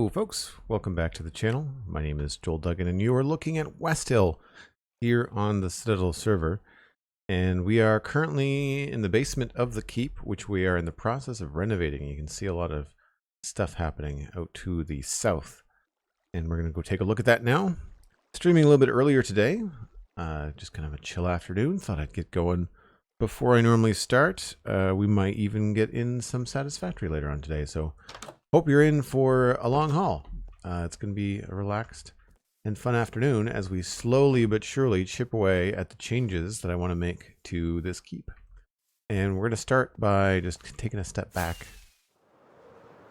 Hello folks, welcome back to the channel. My name is Joel Duggan and you are looking at Westhill here on the Citadel server. And we are currently in the basement of the keep, which we are in the process of renovating. You can see a lot of stuff happening out to the south. And we're going to go take a look at that now. Streaming a little bit earlier today, just kind of a chill afternoon. Thought I'd get going before I normally start. We might even get in some Satisfactory later on today, so hope you're in for a long haul. It's going to be a relaxed and fun afternoon as we slowly but surely chip away at the changes that I want to make to this keep. And we're going to start by just taking a step back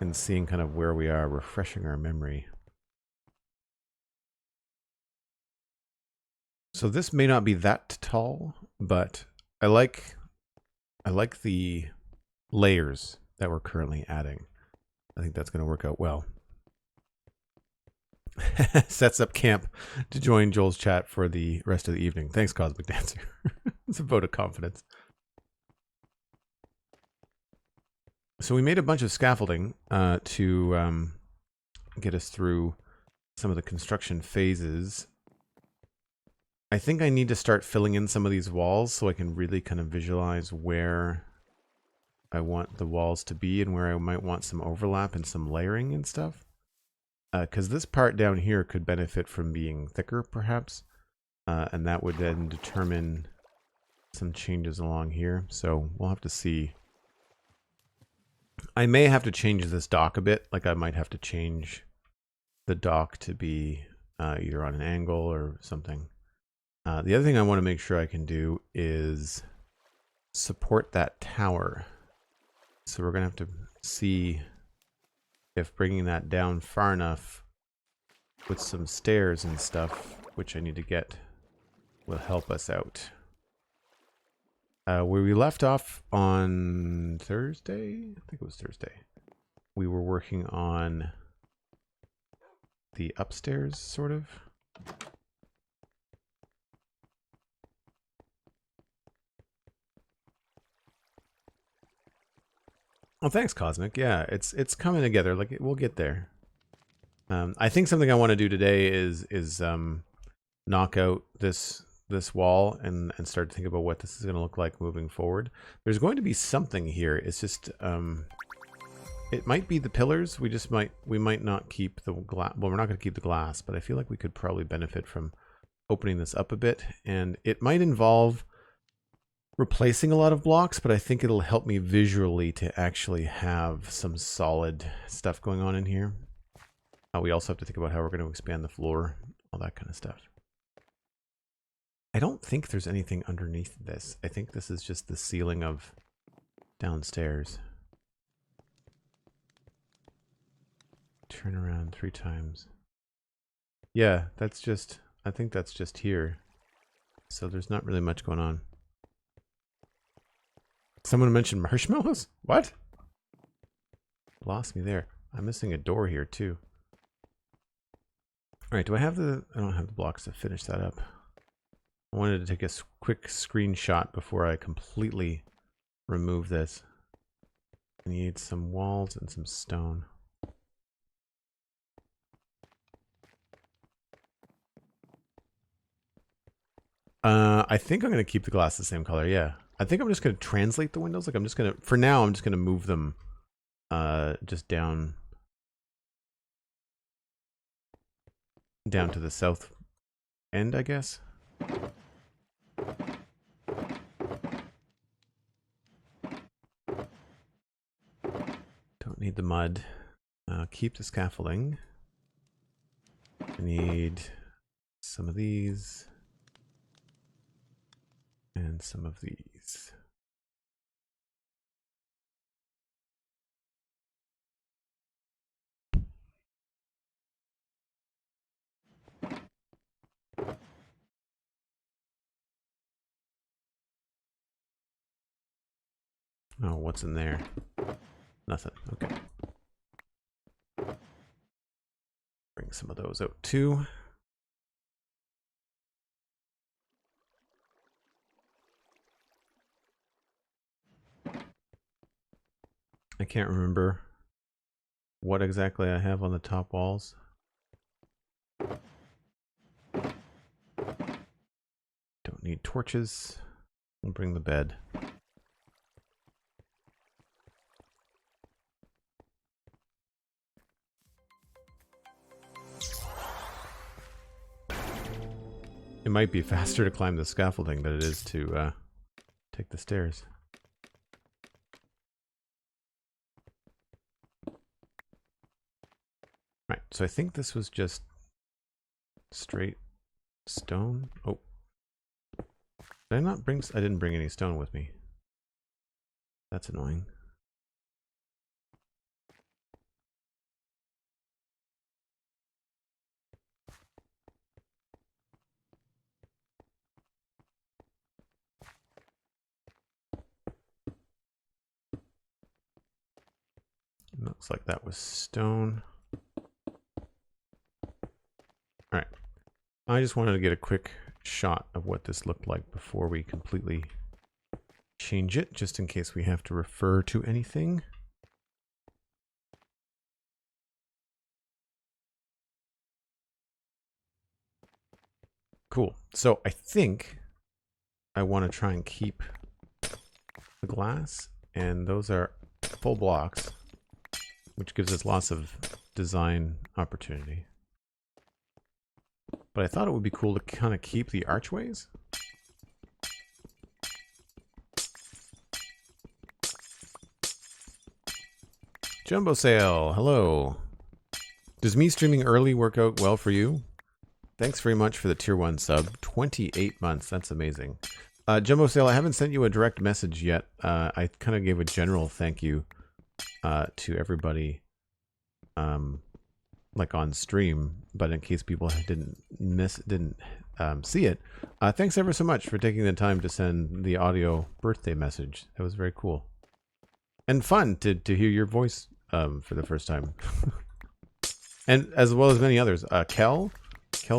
and seeing kind of where we are, refreshing our memory. So this may not be that tall, but I like the layers that we're currently adding. I think that's going to work out well. Sets up camp to join Joel's chat for the rest of the evening. Thanks, Cosmic Dancer. It's a vote of confidence. So we made a bunch of scaffolding to get us through some of the construction phases. I think I need to start filling in some of these walls so I can really kind of visualize where I want the walls to be and where I might want some overlap and some layering and stuff. Because this part down here could benefit from being thicker, perhaps. And that would then determine some changes along here. So we'll have to see. I may have to change this dock a bit. Like I might have to change the dock to be either on an angle or something. The other thing I want to make sure I can do is support that tower. So we're going to have to see if bringing that down far enough with some stairs and stuff, which I need to get, will help us out. Where we left off on Thursday, I think it was Thursday, we were working on the upstairs, sort of. Oh, thanks, Cosmic. Yeah, it's coming together. Like we'll get there. I think something I want to do today is knock out this wall and start to think about what this is going to look like moving forward. There's going to be something here. It's just it might be the pillars. We might not keep the glass. Well, we're not going to keep the glass, but I feel like we could probably benefit from opening this up a bit, and it might involve replacing a lot of blocks, but I think it'll help me visually to actually have some solid stuff going on in here. We also have to think about how we're going to expand the floor, all that kind of stuff. I don't think there's anything underneath this. I think this is just the ceiling of downstairs. Turn around 3 times. Yeah, that's just, I think that's just here. So there's not really much going on. Someone mentioned marshmallows? What? Lost me there. I'm missing a door here too. All right, do I have the... I don't have the blocks to finish that up. I wanted to take a quick screenshot before I completely remove this. I need some walls and some stone. I think I'm going to keep the glass the same color, yeah. I think I'm just going to translate the windows. Like I'm just going to, for now, I'm just going to move them just down to the south end, I guess. Don't need the mud. Keep the scaffolding. I need some of these. And some of these. Oh, what's in there? Nothing. Okay. Bring some of those out too. I can't remember what exactly I have on the top walls. Don't need torches. We'll bring the bed. It might be faster to climb the scaffolding than it is to take the stairs. Right, so I think this was just straight stone. Oh. Did I not bring... I didn't bring any stone with me. That's annoying. Looks like that was stone. Alright. I just wanted to get a quick shot of what this looked like before we completely change it, just in case we have to refer to anything. Cool. So I think I want to try and keep the glass, and those are full blocks, which gives us lots of design opportunity. But I thought it would be cool to kind of keep the archways. Jumbo Sale, hello. Does me streaming early work out well for you? Thanks very much for the tier 1 sub. 28 months, that's amazing. Jumbo Sale, I haven't sent you a direct message yet. I kind of gave a general thank you to everybody like on stream, but in case people didn't see it, thanks ever so much for taking the time to send the audio birthday message. That was very cool and fun to hear your voice for the first time, and as well as many others. Kel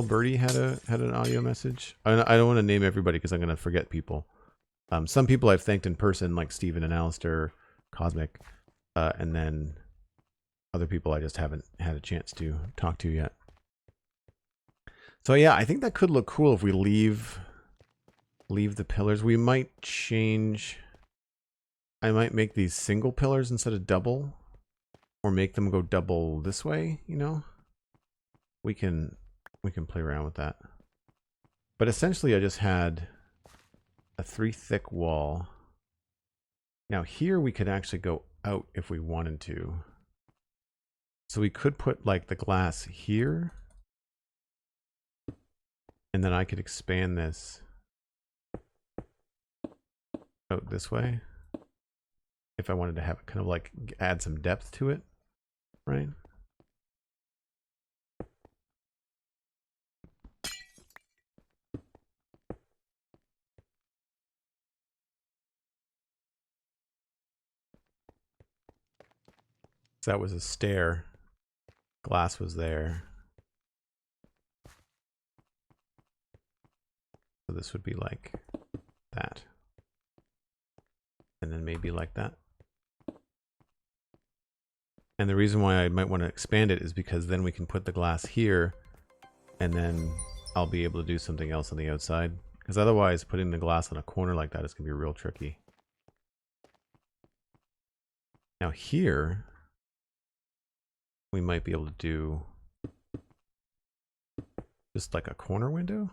Birdie had an audio message. I don't want to name everybody because I'm going to forget people. Some people I've thanked in person, like Steven and Alistair, Cosmic, and then other people I just haven't had a chance to talk to yet. So yeah, I think that could look cool if we leave the pillars. We might change. I might make these single pillars instead of double, or make them go double this way. You know, we can play around with that. But essentially, I just had a 3 thick wall. Now here we could actually go out if we wanted to. So we could put like the glass here, and then I could expand this out this way if I wanted to have it kind of like add some depth to it, right? So that was a stair. Glass was there. So this would be like that. And then maybe like that. And the reason why I might want to expand it is because then we can put the glass here, and then I'll be able to do something else on the outside. Because otherwise, putting the glass on a corner like that is going to be real tricky. Now here, we might be able to do just like a corner window.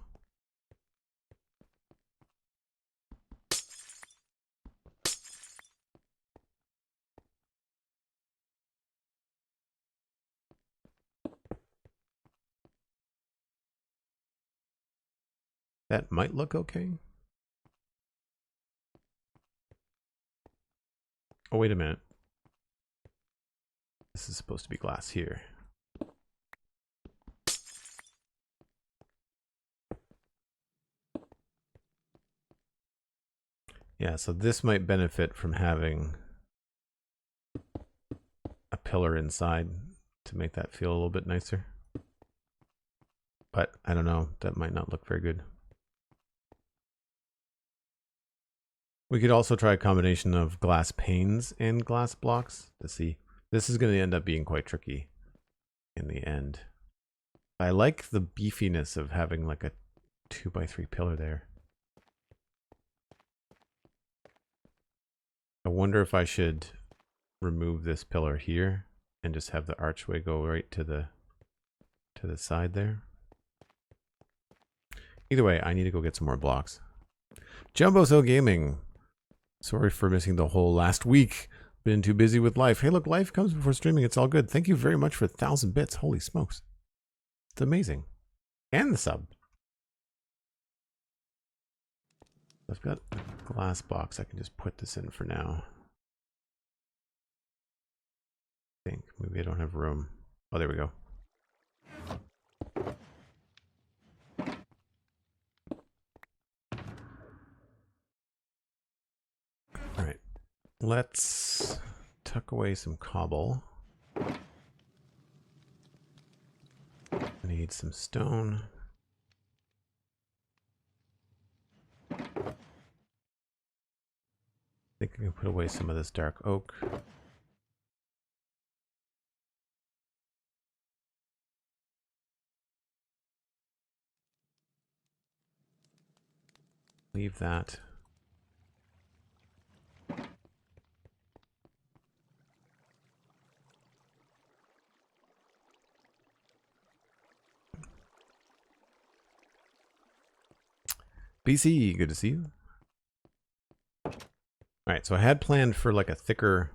That might look okay. Oh, wait a minute. This is supposed to be glass here. Yeah, so this might benefit from having a pillar inside to make that feel a little bit nicer. But I don't know, that might not look very good. We could also try a combination of glass panes and glass blocks to see. This is going to end up being quite tricky in the end. I like the beefiness of having like a 2x3 pillar there. I wonder if I should remove this pillar here and just have the archway go right to the side there. Either way, I need to go get some more blocks. Jumbo So Gaming. Sorry for missing the whole last week. Been too busy with life. Hey, look, life comes before streaming. It's all good. Thank you very much for 1,000 bits. Holy smokes. It's amazing. And the sub. I've got a glass box. I can just put this in for now. I think maybe I don't have room. Oh, there we go. All right. Let's tuck away some cobble. I need some stone. I think I can put away some of this dark oak. Leave that. BC, good to see you. Alright, so I had planned for like a thicker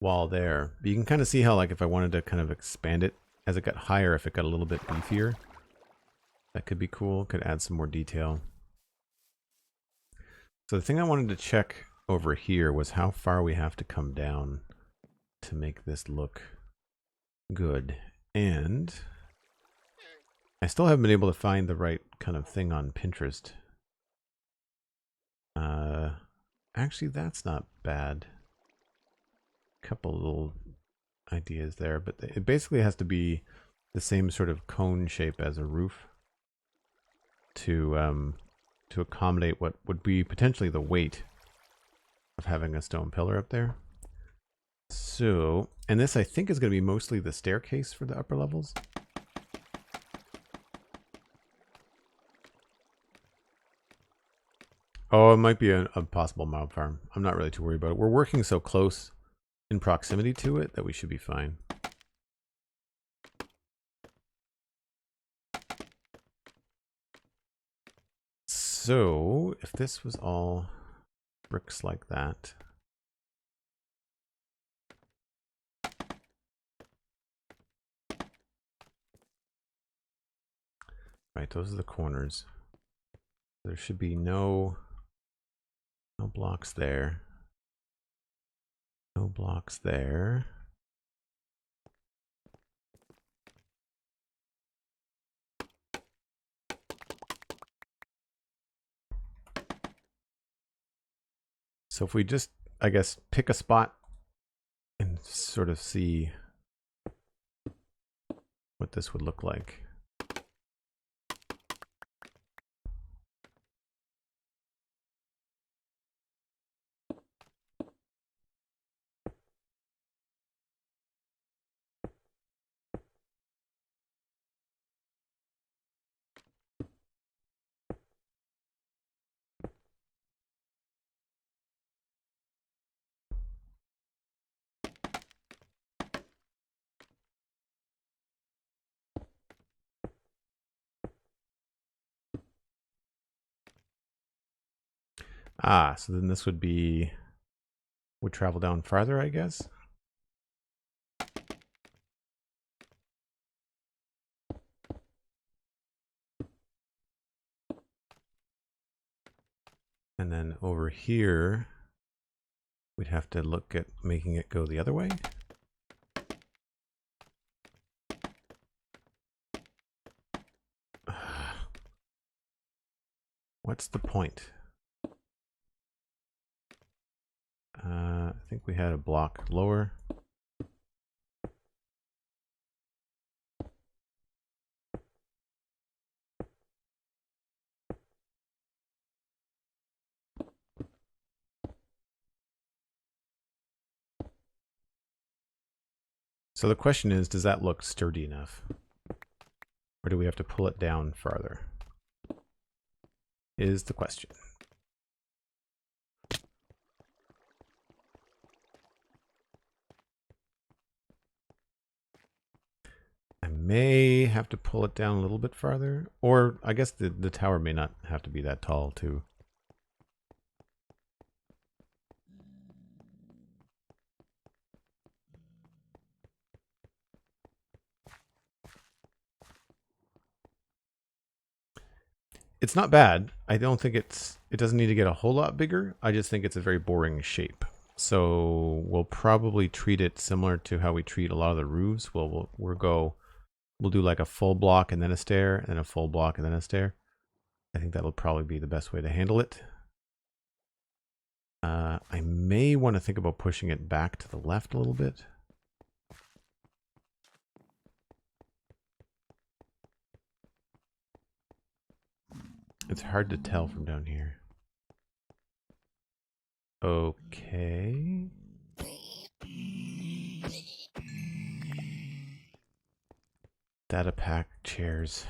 wall there. But you can kind of see how like if I wanted to kind of expand it as it got higher, if it got a little bit beefier, that could be cool. Could add some more detail. So the thing I wanted to check over here was how far we have to come down to make this look good. And I still haven't been able to find the right kind of thing on Pinterest. Actually, that's not bad. Couple little ideas there, but it basically has to be the same sort of cone shape as a roof to accommodate what would be potentially the weight of having a stone pillar up there. So, and this I think is going to be mostly the staircase for the upper levels. Oh, it might be a possible mob farm. I'm not really too worried about it. We're working so close in proximity to it that we should be fine. So, if this was all bricks like that. Right, those are the corners. There should be no blocks there. No blocks there. So if we just, I guess, pick a spot and sort of see what this would look like. Ah, so then this would travel down farther, I guess. And then over here, we'd have to look at making it go the other way. What's the point? I think we had a block lower. So the question is, does that look sturdy enough? Or do we have to pull it down farther? Is the question. I may have to pull it down a little bit farther. Or I guess the tower may not have to be that tall too. It's not bad. I don't think it doesn't need to get a whole lot bigger. I just think it's a very boring shape. So we'll probably treat it similar to how we treat a lot of the roofs. We'll do like a full block and then a stair, and then a full block and then a stair. I think that'll probably be the best way to handle it. I may want to think about pushing it back to the left a little bit. It's hard to tell from down here. Okay. Data pack chairs.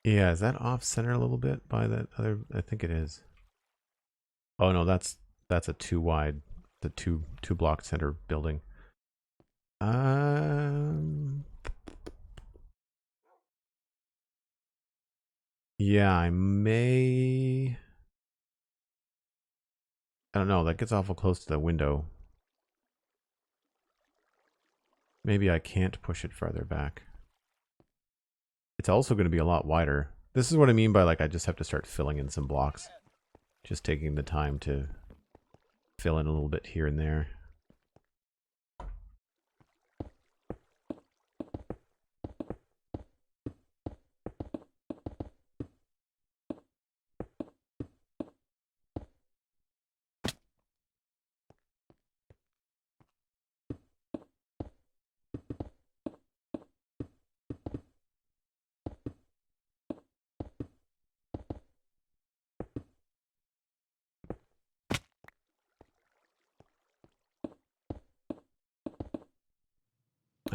Yeah, is that off center a little bit by that other? I think it is. Oh no, that's a too wide, the two block center building. Yeah, I may. I don't know. That gets awful close to the window. Maybe I can't push it farther back. It's also going to be a lot wider. This is what I mean by like I just have to start filling in some blocks. Just taking the time to fill in a little bit here and there.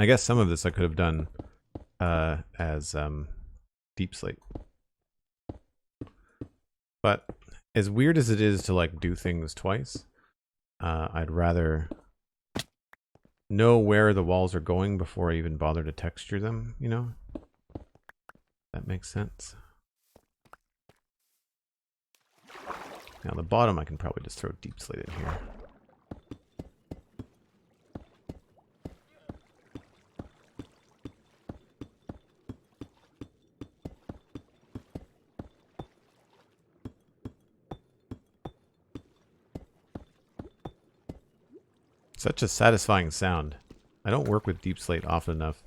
I guess some of this I could have done as deep slate. But as weird as it is to like do things twice, I'd rather know where the walls are going before I even bother to texture them, you know? That makes sense. Now the bottom I can probably just throw deep slate in here. Such a satisfying sound. I don't work with deep slate often enough.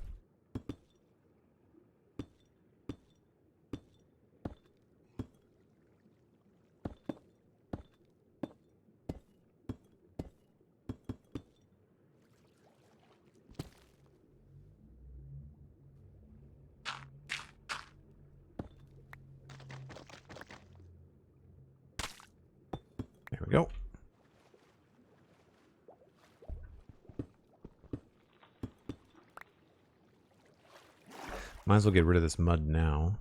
There we go. Might as well get rid of this mud now.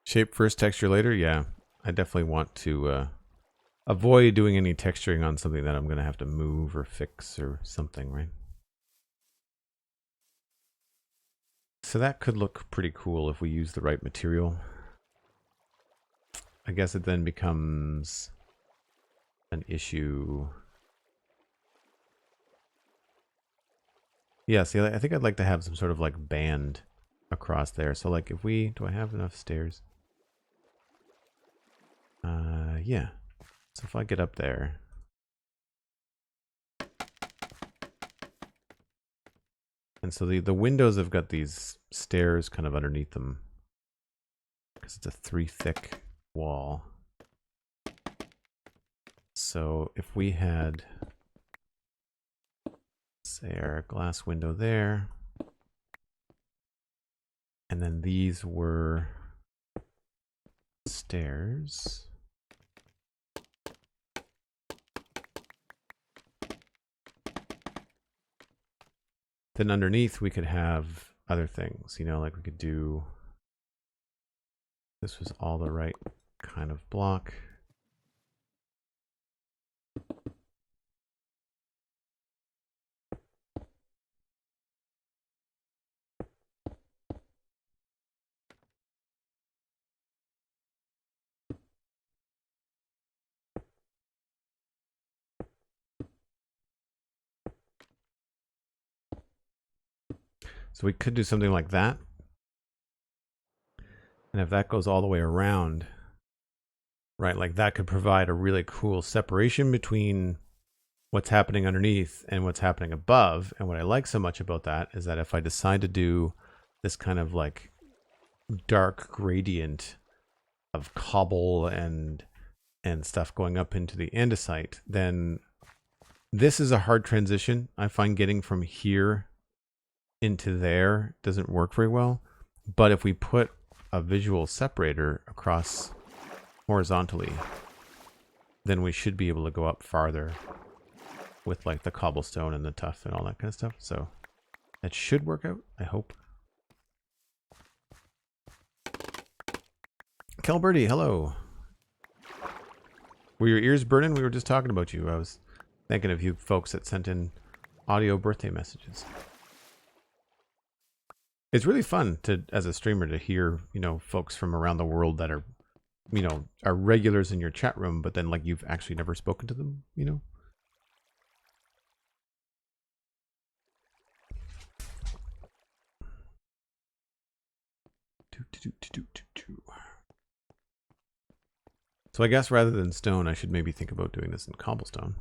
Shape first, texture later? Yeah, I definitely want to avoid doing any texturing on something that I'm going to have to move or fix or something, right? So that could look pretty cool if we use the right material. I guess it then becomes an issue. Yeah, see, I think I'd like to have some sort of like band across there. So like if we, do I have enough stairs? Yeah. So if I get up there. And so the windows have got these stairs kind of underneath them because it's a 3 thick wall. So if we had, say, our glass window there, and then these were stairs. Then underneath we could have other things, you know, like we could do, this was all the right kind of block. So we could do something like that. And if that goes all the way around, right, like that could provide a really cool separation between what's happening underneath and what's happening above. And what I like so much about that is that if I decide to do this kind of like dark gradient of cobble and stuff going up into the andesite, then this is a hard transition. I find getting from here into there doesn't work very well. But if we put a visual separator across horizontally, then we should be able to go up farther with like the cobblestone and the tuff and all that kind of stuff. So that should work out, I hope. Kelberty, hello. Were your ears burning? We were just talking about you. I was thinking of you folks that sent in audio birthday messages. It's really fun to, as a streamer, to hear, you know, folks from around the world that are, you know, are regulars in your chat room, but then like you've actually never spoken to them, you know? So I guess rather than stone, I should maybe think about doing this in cobblestone.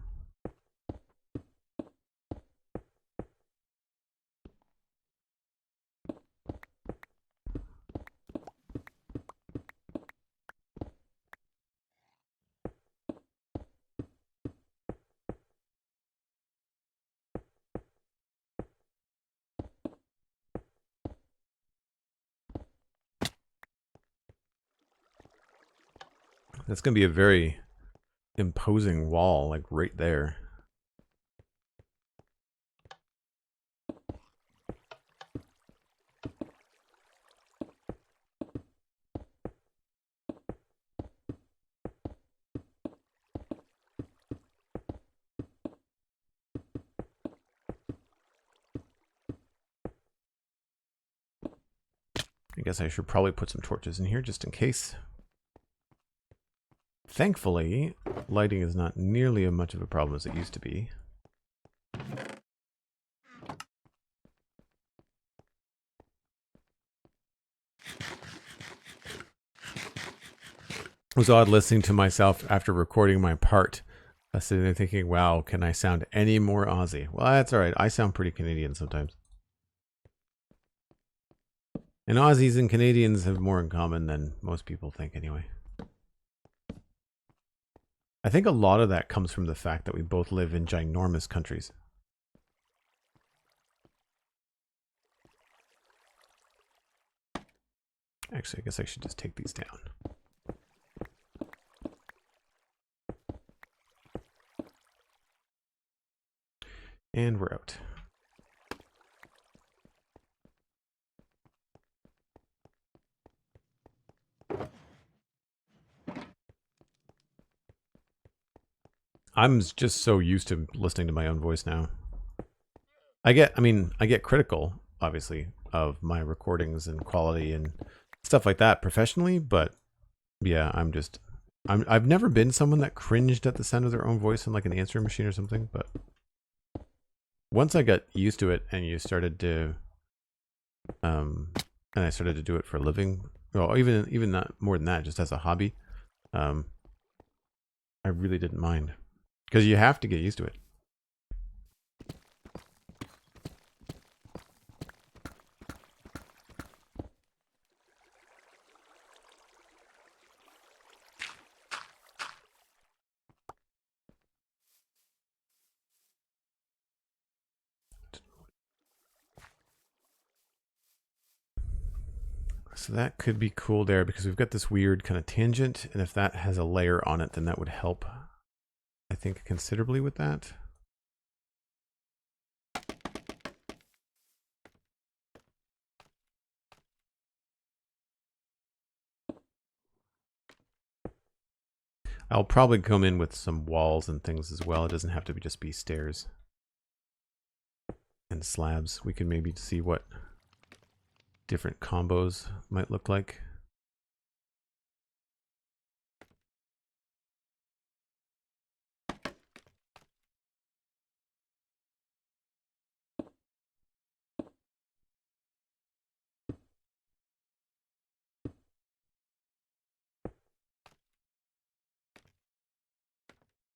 That's going to be a very imposing wall, like right there. I guess I should probably put some torches in here just in case. Thankfully, lighting is not nearly as much of a problem as it used to be. It was odd listening to myself after recording my part. I was sitting there thinking, wow, can I sound any more Aussie? Well, that's all right. I sound pretty Canadian sometimes. And Aussies and Canadians have more in common than most people think anyway. I think a lot of that comes from the fact that we both live in ginormous countries. Actually, I guess I should just take these down. And we're out. I'm just so used to listening to my own voice now. I get critical, obviously, of my recordings and quality and stuff like that professionally, but yeah, I've never been someone that cringed at the sound of their own voice in like an answering machine or something, but once I got used to it and you started to, and I started to do it for a living, well, even not more than that, just as a hobby, I really didn't mind. Because you have to get used to it. So that could be cool there because we've got this weird kind of tangent, and if that has a layer on it, then that would help, I think, considerably with that. I'll probably come in with some walls and things as well. It doesn't have to be just be stairs and slabs. We can maybe see what different combos might look like.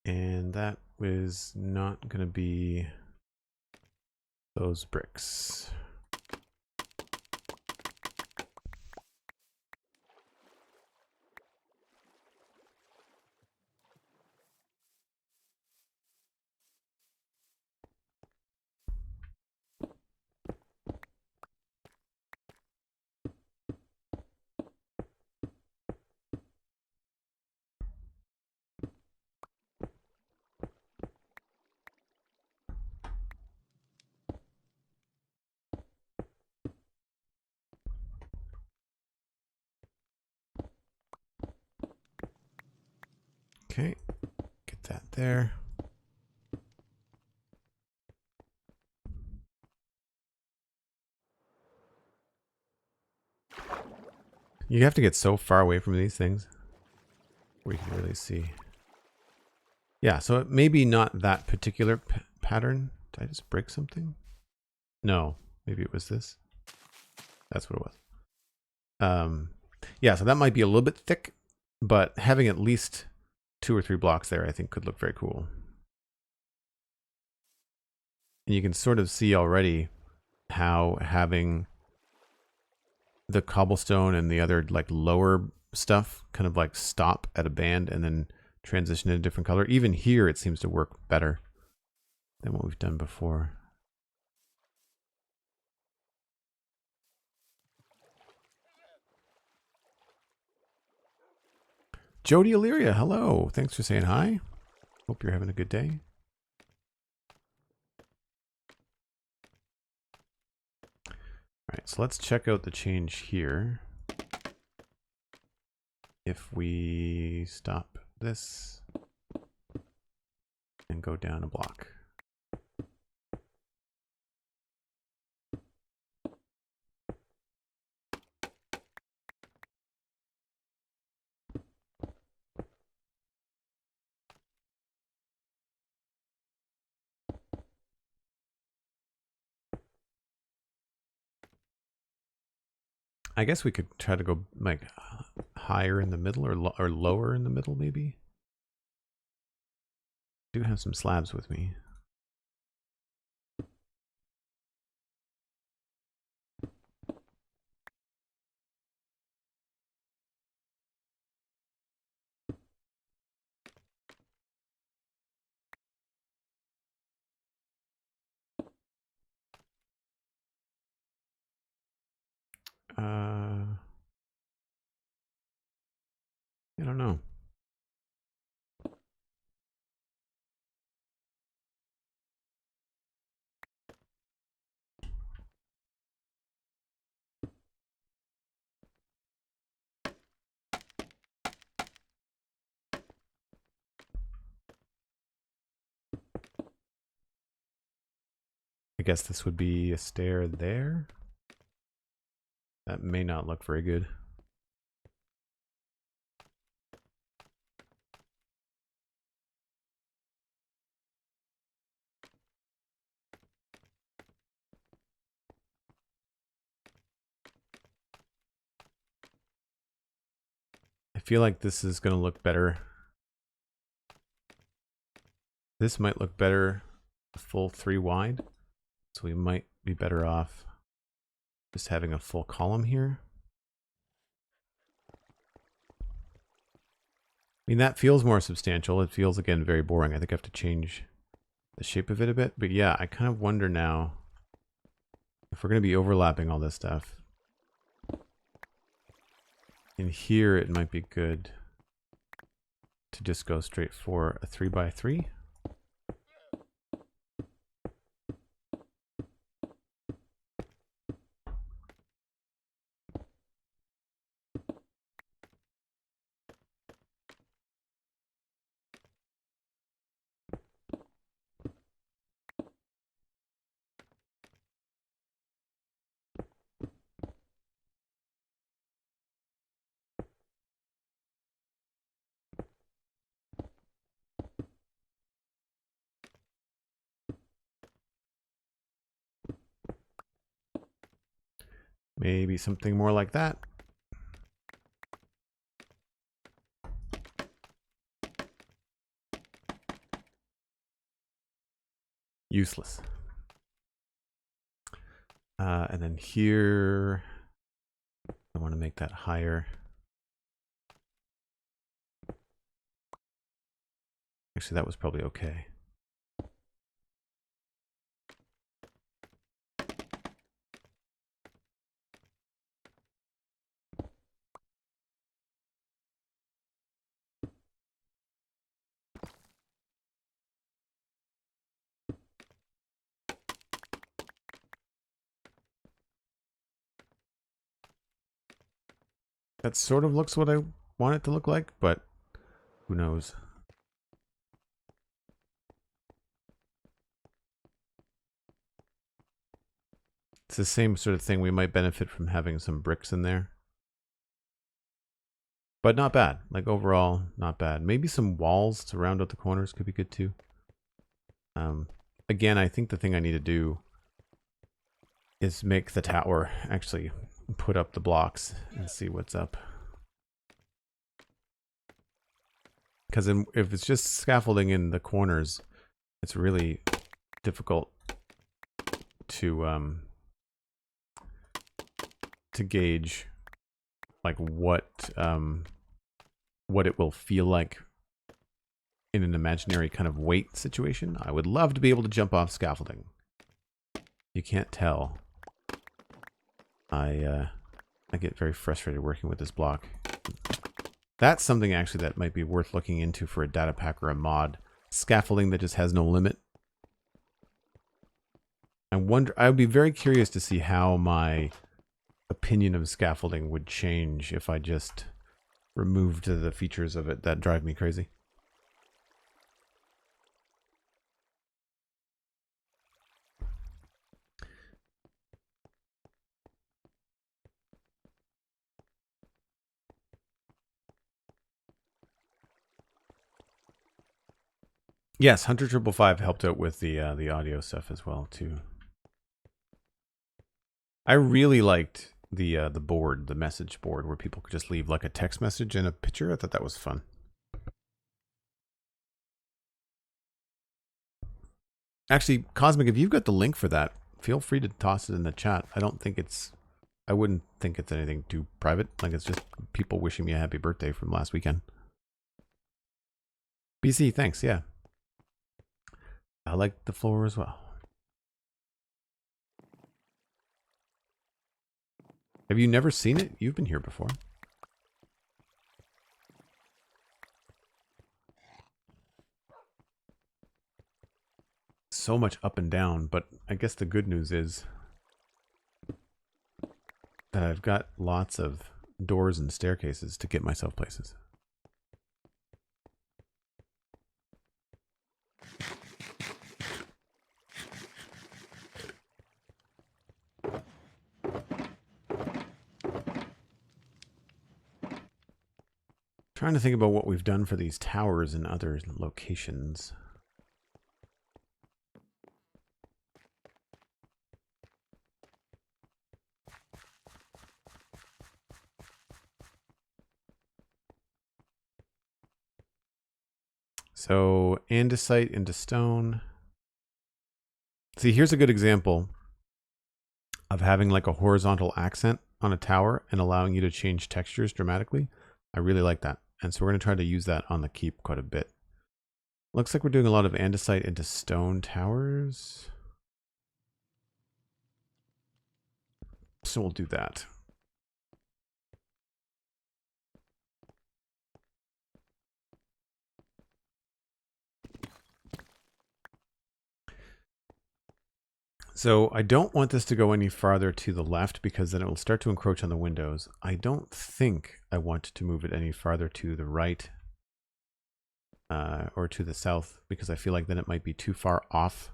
And that was not going to be those bricks. Okay, get that there. You have to get so far away from these things where you can really see. Yeah, so it may be not that particular pattern. Did I just break something? No, maybe it was this. That's what it was. Yeah, so that might be a little bit thick, but having at least 2 or 3 blocks there, I think could look very cool. And you can sort of see already how having the cobblestone and the other like lower stuff kind of like stop at a band and then transition in a different color. Even here, it seems to work better than what we've done before. Jody Illyria, hello. Thanks for saying hi. Hope you're having a good day. All right, so let's check out the change here. If we stop this and go down a block. I guess we could try to go like higher in the middle or lower in the middle maybe. I do have some slabs with me. I don't know. I guess this would be a stair there. That may not look very good. I feel like this is going to look better. This might look better a full 3 wide. So we might be better off just having a full column here. I mean, that feels more substantial. It feels, again, very boring. I think I have to change the shape of it a bit. But yeah, I kind of wonder now if we're going to be overlapping all this stuff. in here it might be good to just go straight for a 3x3. Maybe something more like that. Useless. And then here, I want to make that higher. Actually, that was probably okay. That sort of looks what I want it to look like, but who knows? It's the same sort of thing. We might benefit from having some bricks in there. But not bad. Like overall, not bad. Maybe some walls to round out the corners could be good too. Again, I think the thing I need to do is make the tower, actually put up the blocks and see what's up. Because if it's just scaffolding in the corners, it's really difficult to gauge like what it will feel like in an imaginary kind of weight situation. I would love to be able to jump off scaffolding. You can't tell. I get very frustrated working with this block. That's something actually that might be worth looking into for a data pack or a mod. Scaffolding that just has no limit. I would be very curious to see how my opinion of scaffolding would change if I just removed the features of it that drive me crazy. Yes, Hunter 555 helped out with the audio stuff as well too. I really liked the board, the message board, where people could just leave like a text message and a picture. I thought that was fun. Actually, Cosmic, if you've got the link for that, feel free to toss it in the chat. I wouldn't think it's anything too private. Like it's just people wishing me a happy birthday from last weekend. BC, thanks. Yeah. I like the floor as well. Have you never seen it? You've been here before. So much up and down, but I guess the good news is that I've got lots of doors and staircases to get myself places. Trying to think about what we've done for these towers in other locations. So andesite into stone. See, here's a good example of having like a horizontal accent on a tower and allowing you to change textures dramatically. I really like that. And so we're going to try to use that on the keep quite a bit. Looks like we're doing a lot of andesite into stone towers. So we'll do that. So I don't want this to go any farther to the left because then it will start to encroach on the windows. I don't think I want to move it any farther to the right or to the south because I feel like then it might be too far off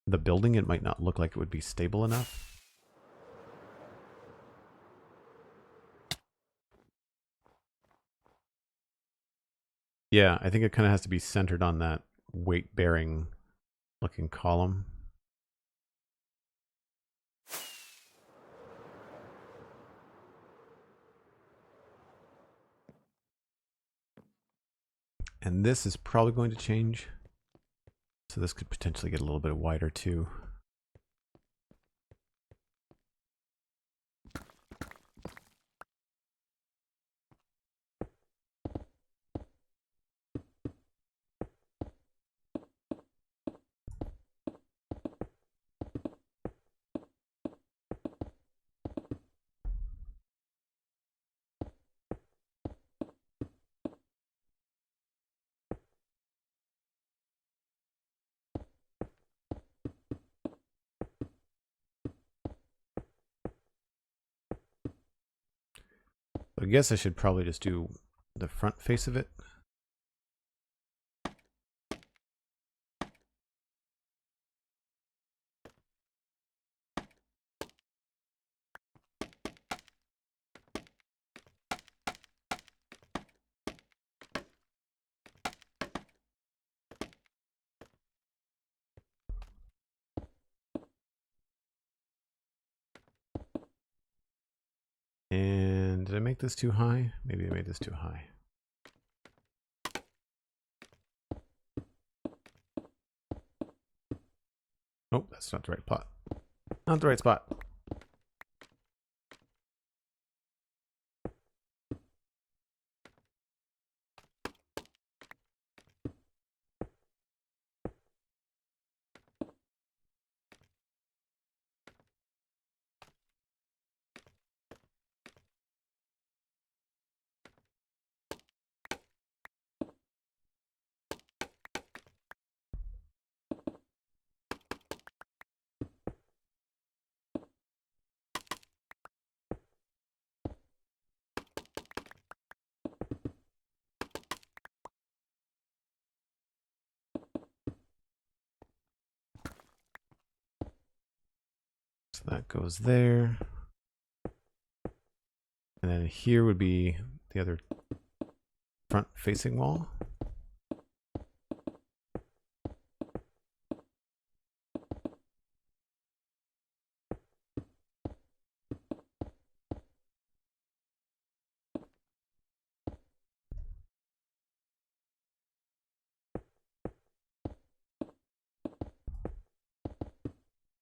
the building. It might not look like it would be stable enough. Yeah, I think it kind of has to be centered on that weight-bearing looking column. And this is probably going to change. So this could potentially get a little bit wider too. I guess I should probably just do the front face of it. And did I make this too high? Maybe I made this too high. Nope, that's not the right plot. Not the right spot. So that goes there. And then here would be the other front facing wall.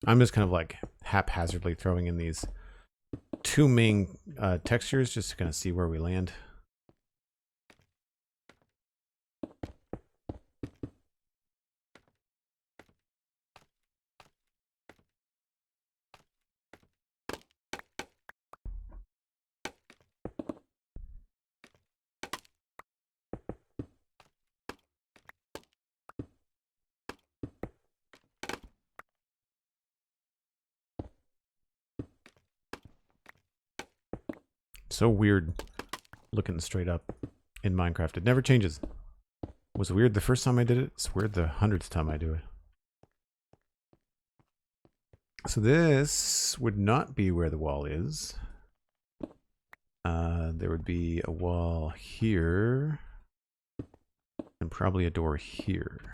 I'm just kind of like haphazardly throwing in these two main textures just to kind of see where we land. So weird looking straight up in Minecraft. It never changes. Was it weird the first time I did it? It's weird the 100th time I do it. So this would not be where the wall is. There would be a wall here and probably a door here.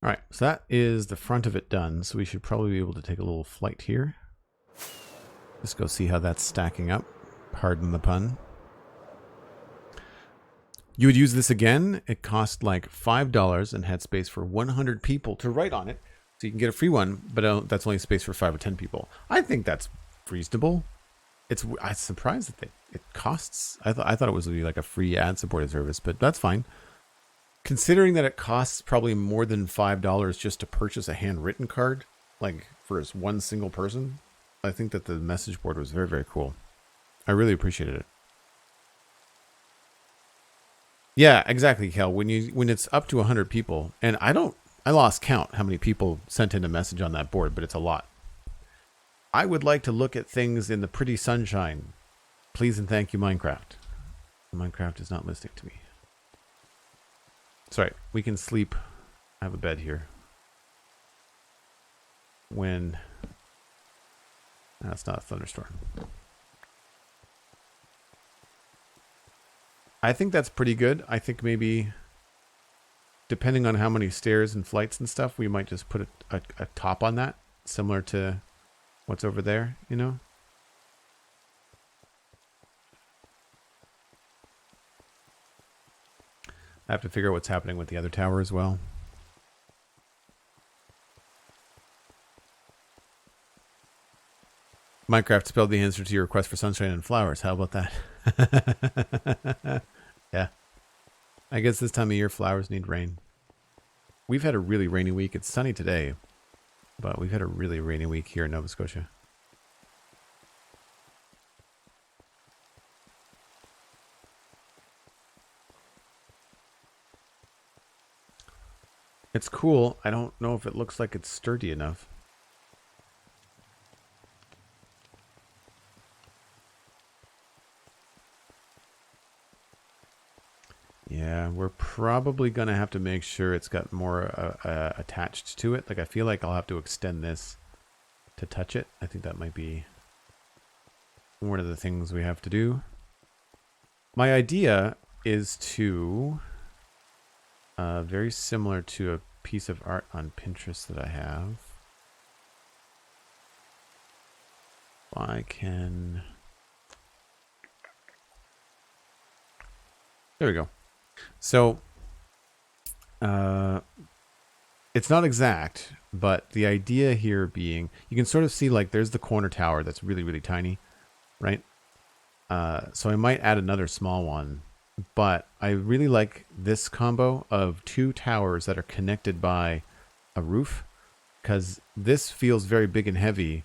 All right, so that is the front of it done. So we should probably be able to take a little flight here. Just go see how that's stacking up. Pardon the pun. You would use this again. It cost like $5 and had space for 100 people to write on it. So you can get a free one, but that's only space for 5 or 10 people. I think that's reasonable. I'm surprised that it costs. I thought it was like a free ad-supported service, but that's fine. Considering that it costs probably more than $5 just to purchase a handwritten card, like for one single person, I think that the message board was very, very cool. I really appreciated it. Yeah, exactly, Kel. When it's up to 100 people, and I lost count how many people sent in a message on that board, but it's a lot. I would like to look at things in the pretty sunshine. Please and thank you, Minecraft. Minecraft is not listening to me. Sorry, we can sleep. I have a bed here. When... That's not a thunderstorm. I think that's pretty good. I think maybe, depending on how many stairs and flights and stuff, we might just put a top on that, similar to what's over there, you know? I have to figure out what's happening with the other tower as well. Minecraft spelled the answer to your request for sunshine and flowers. How about that? Yeah. I guess this time of year flowers need rain. We've had a really rainy week. It's sunny today, but we've had a really rainy week here in Nova Scotia. It's cool. I don't know if it looks like it's sturdy enough. Yeah, we're probably going to have to make sure it's got more attached to it. Like, I feel like I'll have to extend this to touch it. I think that might be one of the things we have to do. My idea is to, very similar to a piece of art on Pinterest that I have. I can... There we go. So, it's not exact, but the idea here being, you can sort of see like there's the corner tower that's really, really tiny, right? So I might add another small one, but I really like this combo of 2 towers that are connected by a roof, because this feels very big and heavy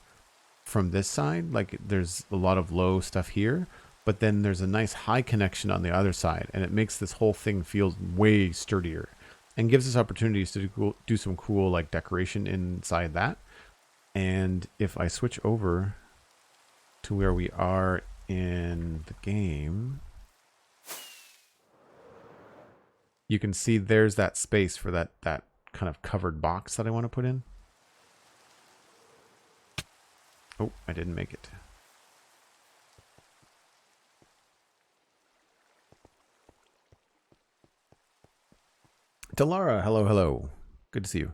from this side. Like there's a lot of low stuff here, but then there's a nice high connection on the other side, and it makes this whole thing feel way sturdier and gives us opportunities to do some cool like decoration inside that. And if I switch over to where we are in the game, you can see there's that space for that kind of covered box that I want to put in. Oh, I didn't make it. Delara, hello, hello. Good to see you.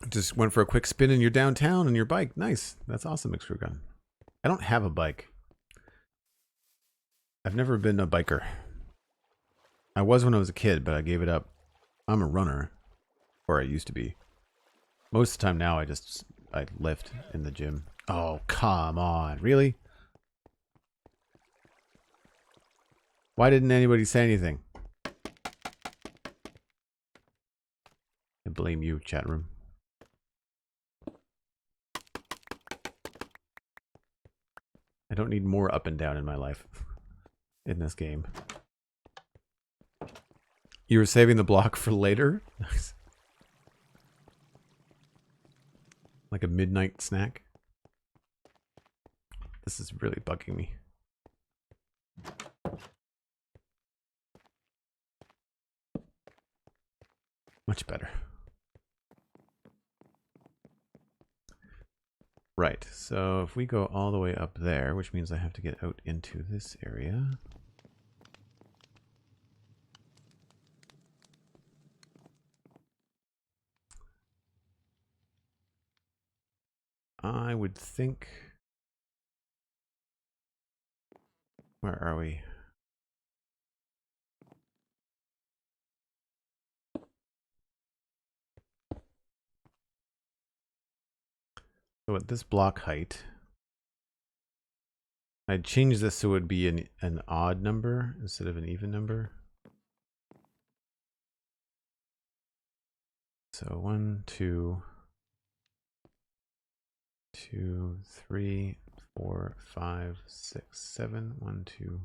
Just went for a quick spin in your downtown on your bike. Nice. That's awesome, McScrewgunn. I don't have a bike. I've never been a biker. I was when I was a kid, but I gave it up. I'm a runner. Or I used to be. Most of the time now I lift in the gym. Oh, come on. Really? Why didn't anybody say anything? I blame you, chat room. I don't need more up and down in my life in this game. You were saving the block for later? Nice. Like a midnight snack? This is really bugging me. Much better. Right, so if we go all the way up there, which means I have to get out into this area. I would think Where are we? So at this block height, I'd change this so it would be an odd number instead of an even number. So 1, 2, 2, 3, 4, 5, 6, 7. 1, 2,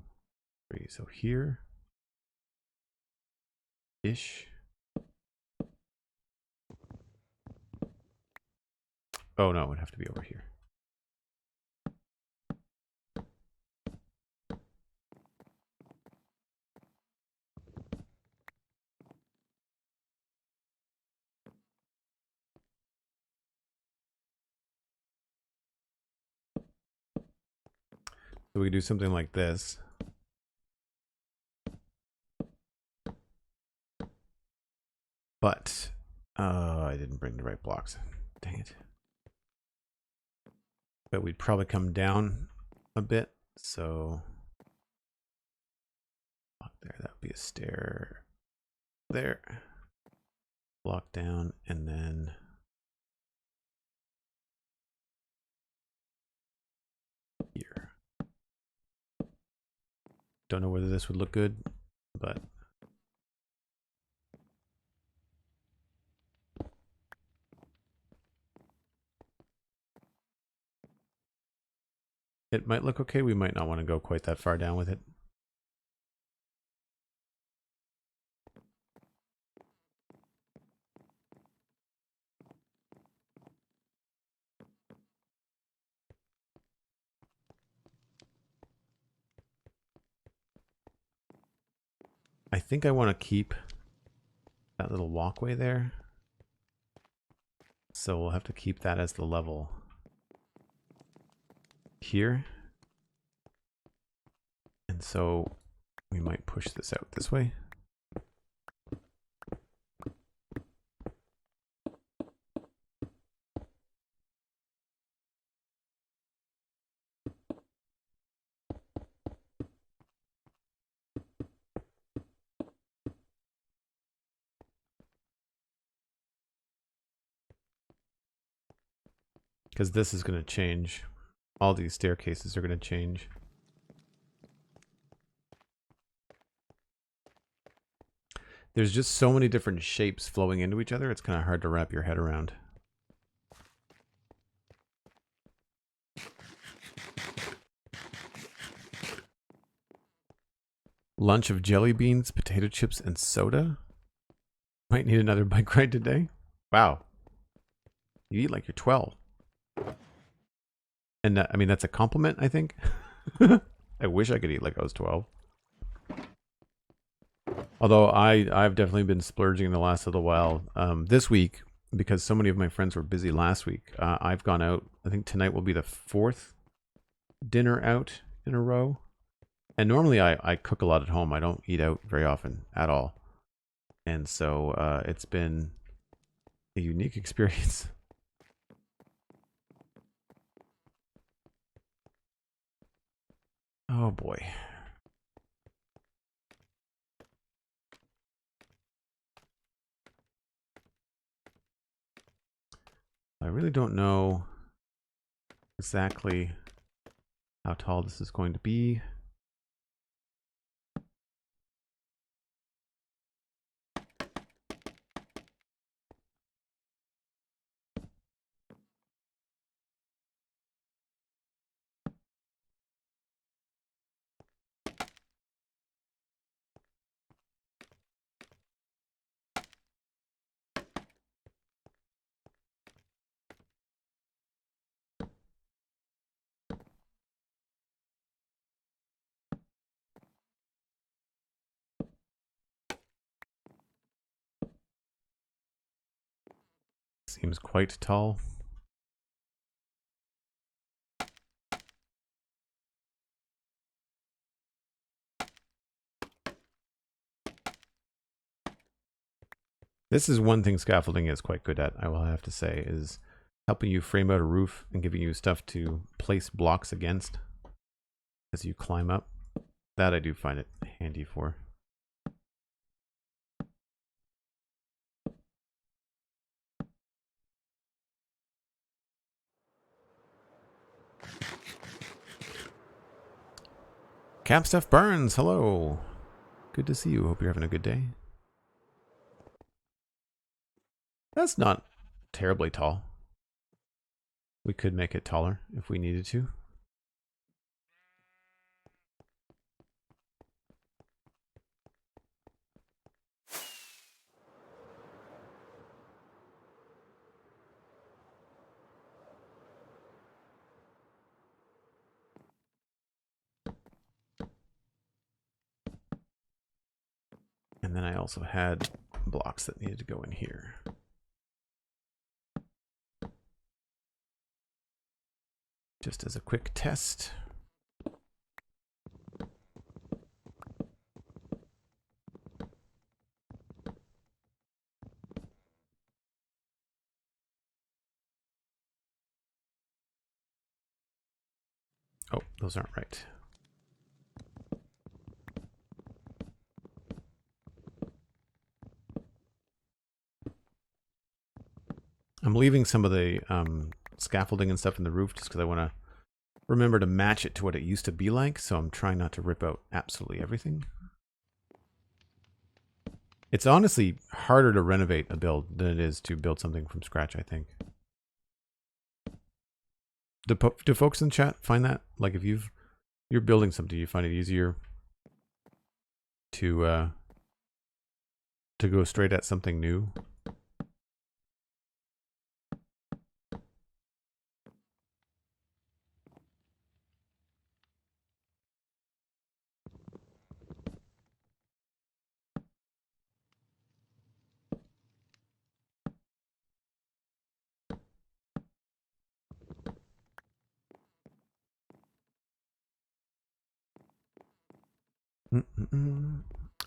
3. So here ish. Oh no, it would have to be over here. So we do something like this. But I didn't bring the right blocks. Dang it. But we'd probably come down a bit. So block there, that would be a stair there. Block down and then here. Don't know whether this would look good, but it might look okay. We might not want to go quite that far down with it. I think I want to keep that little walkway there. So we'll have to keep that as the level here. And so we might push this out this way. Because this is going to change. All these staircases are going to change. There's just so many different shapes flowing into each other, it's kind of hard to wrap your head around. Lunch of jelly beans, potato chips, and soda? Might need another bike ride today. Wow. You eat like you're 12. And I mean, that's a compliment, I think. I wish I could eat like I was 12. Although I've definitely been splurging in the last little while. This week, because so many of my friends were busy last week, I've gone out. I think tonight will be the 4th dinner out in a row. And normally I cook a lot at home. I don't eat out very often at all. And so it's been a unique experience. Oh boy. I really don't know exactly how tall this is going to be. Seems quite tall. This is one thing scaffolding is quite good at, I will have to say, is helping you frame out a roof and giving you stuff to place blocks against as you climb up. That I do find it handy for. Capstuff Burns, hello. Good to see you. Hope you're having a good day. That's not terribly tall. We could make it taller if we needed to. And then I also had blocks that needed to go in here. Just as a quick test. Oh, those aren't right. I'm leaving some of the scaffolding and stuff in the roof just because I want to remember to match it to what it used to be like, so I'm trying not to rip out absolutely everything. It's honestly harder to renovate a build than it is to build something from scratch, I think. Do folks in chat find that? Like if you're building something, you find it easier to go straight at something new?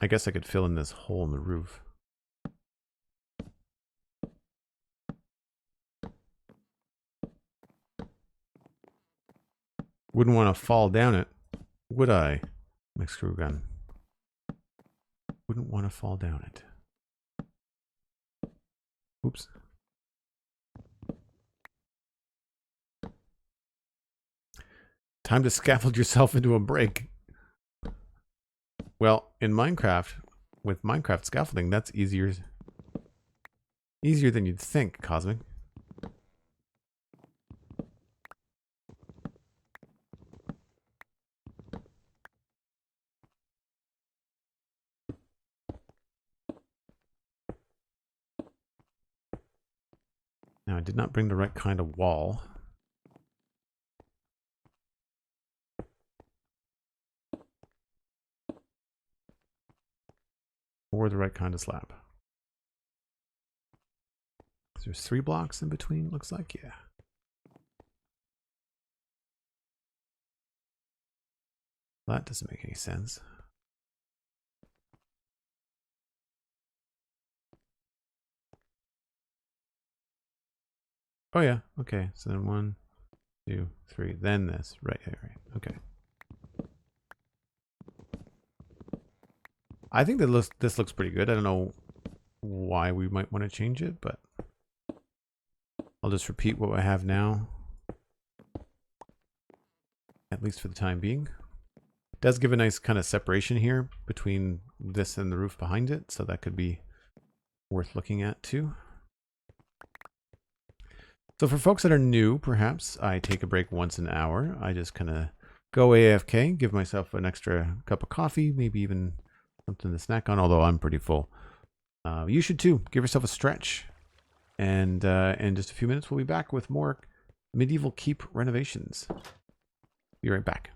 I guess I could fill in this hole in the roof. Wouldn't want to fall down it, would I? McScrewgunn. Wouldn't want to fall down it. Oops. Time to scaffold yourself into a break. Well, in Minecraft, with Minecraft scaffolding, that's easier than you'd think, Cosmic. Now, I did not bring the right kind of wall. Or the right kind of slab. There's 3 blocks in between, looks like, yeah. That doesn't make any sense. Oh yeah, okay. So then 1, 2, 3, then this. Right, okay. I think that this looks pretty good. I don't know why we might want to change it, but I'll just repeat what I have now. At least for the time being. It does give a nice kind of separation here between this and the roof behind it, so that could be worth looking at too. So for folks that are new, perhaps I take a break once an hour. I just kind of go AFK, give myself an extra cup of coffee, maybe even something to snack on, although I'm pretty full. You should too. Give yourself a stretch. And in just a few minutes, we'll be back with more medieval keep renovations. Be right back.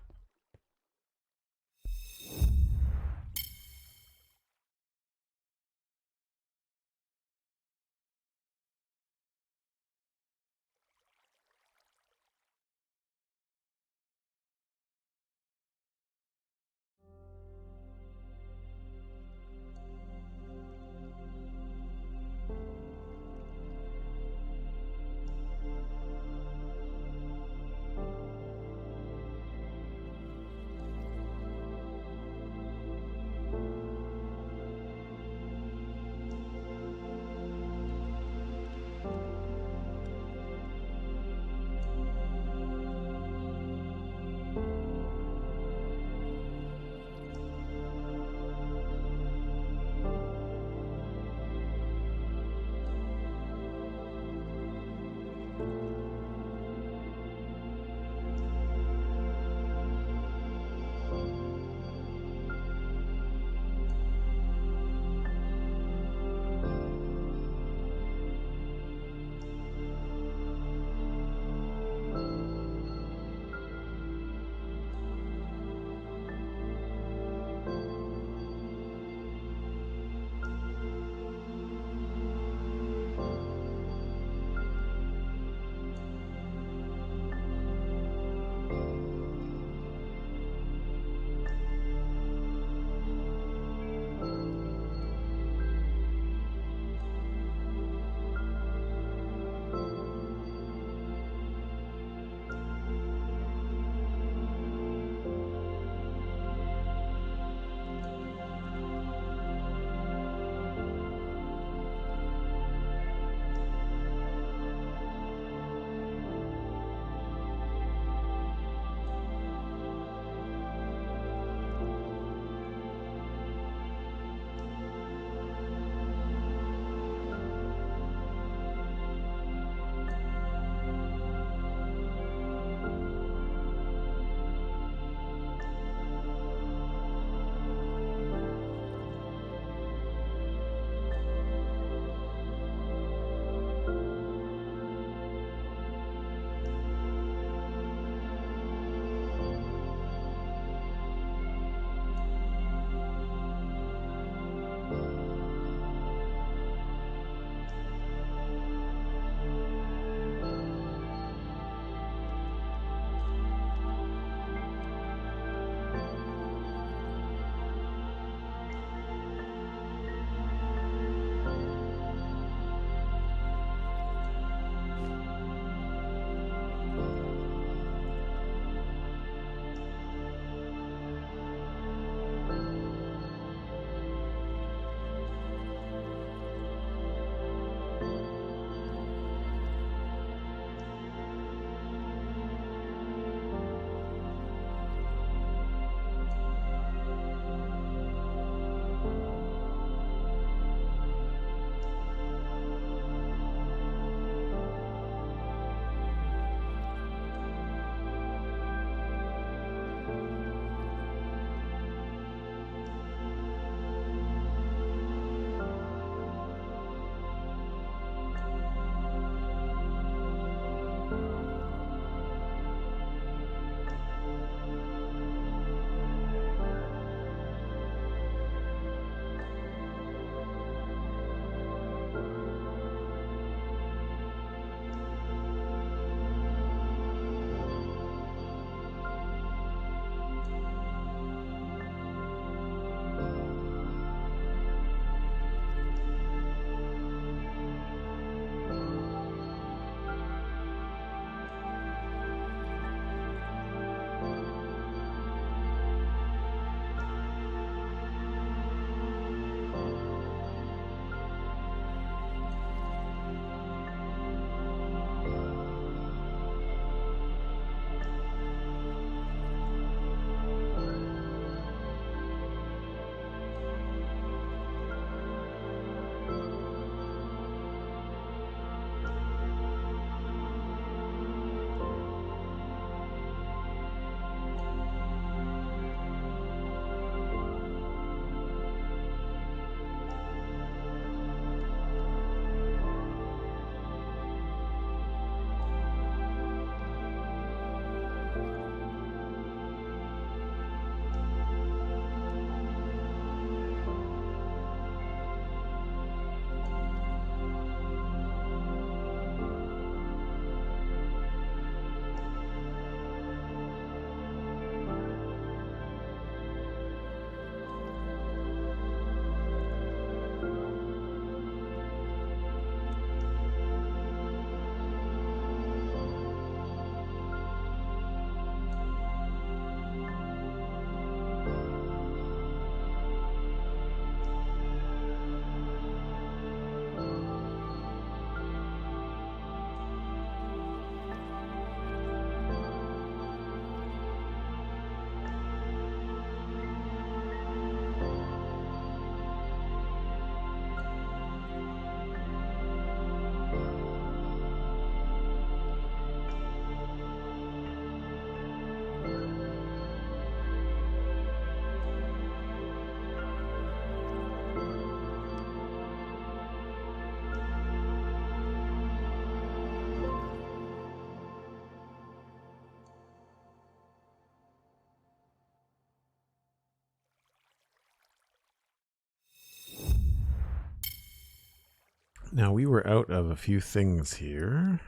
Now we were out of a few things here.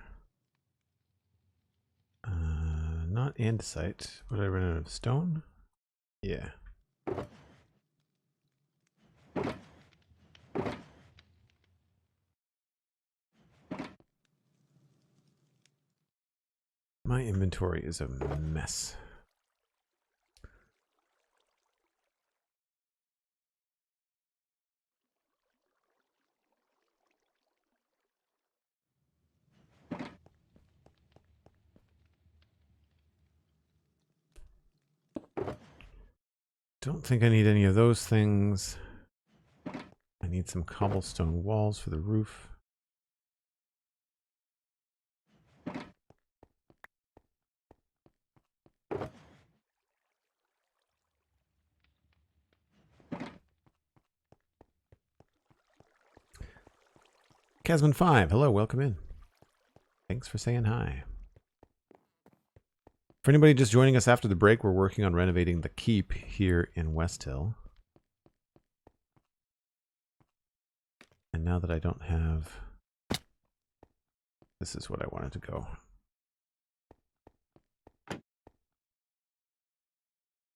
Not andesite. What did I run out of? Stone? Yeah. My inventory is a mess. Don't think I need any of those things. I need some cobblestone walls for the roof. Casman5, hello, welcome in. Thanks for saying hi. For anybody just joining us after the break, we're working on renovating the keep here in Westhill. And now that I don't have... This is what I wanted to go.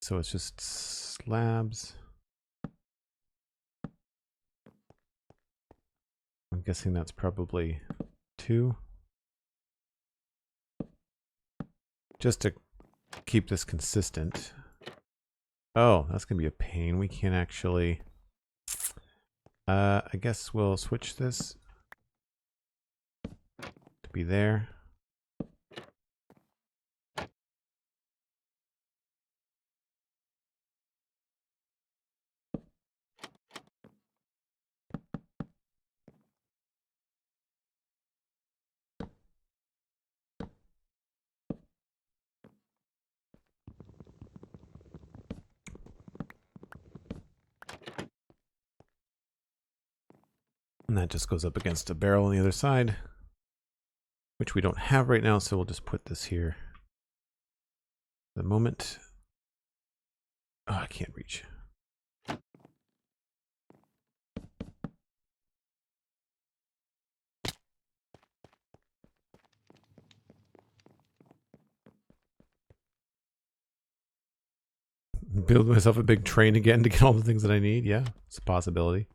So it's just slabs. I'm guessing that's probably 2. Just to keep this consistent. Oh, that's going to be a pain. We can't actually... I guess we'll switch this to be there. And that just goes up against a barrel on the other side, which we don't have right now, so we'll just put this here. The moment... Oh, I can't reach. Build myself a big train again to get all the things that I need. Yeah, it's a possibility.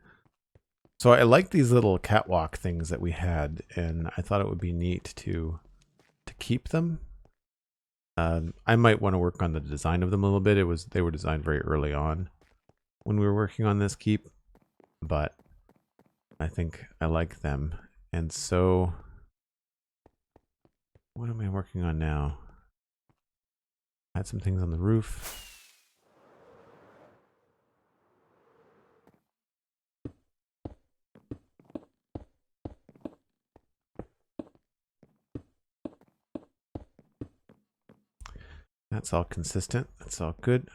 So I like these little catwalk things that we had, and I thought it would be neat to keep them. I might want to work on the design of them a little bit. They were designed very early on when we were working on this keep, but I think I like them. And so, what am I working on now? I had some things on the roof. That's all consistent. That's all good.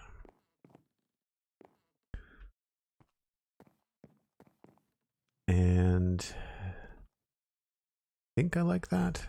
And I think I like that.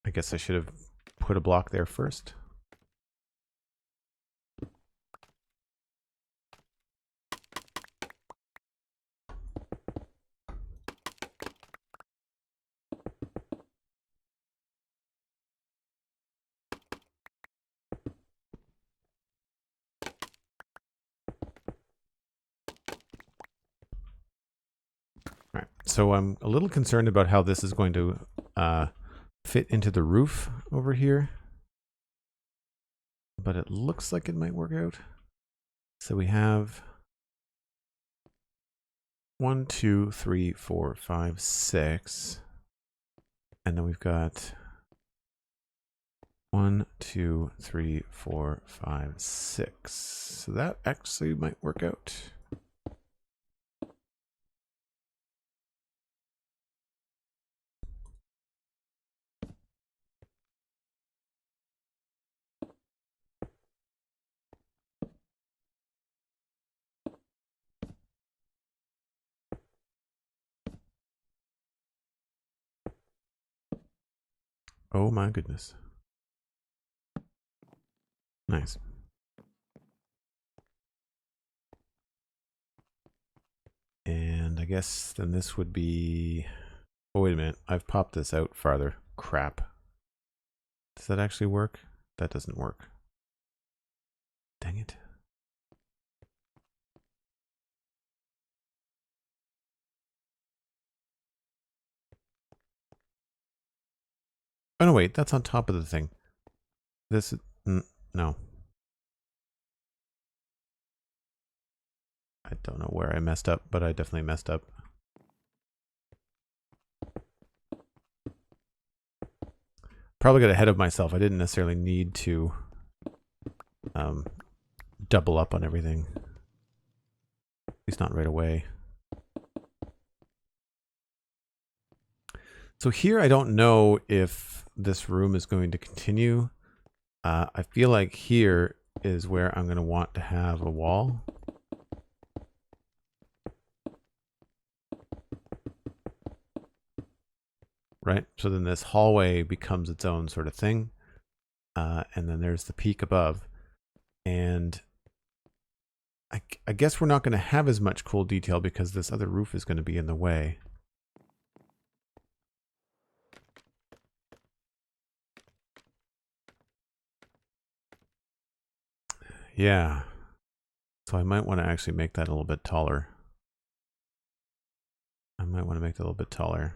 I guess I should have put a block there first. All right, so I'm a little concerned about how this is going to fit into the roof over here, but it looks like it might work out. So we have 1, 2, 3, 4, 5, 6, and then we've got 1, 2, 3, 4, 5, 6. So that actually might work out. Oh my goodness. Nice. And I guess then this would be... Oh, wait a minute. I've popped this out farther. Crap. Does that actually work? That doesn't work. Dang it. Oh, no, wait. That's on top of the thing. This is... no. I don't know where I messed up, but I definitely messed up. Probably got ahead of myself. I didn't necessarily need to double up on everything. At least not right away. So here I don't know if this room is going to continue. I feel like here is where I'm going to want to have a wall. Right? So then this hallway becomes its own sort of thing. And then there's the peak above. And I guess we're not going to have as much cool detail because this other roof is going to be in the way. Yeah. So I might want to actually make that a little bit taller. I might want to make that a little bit taller.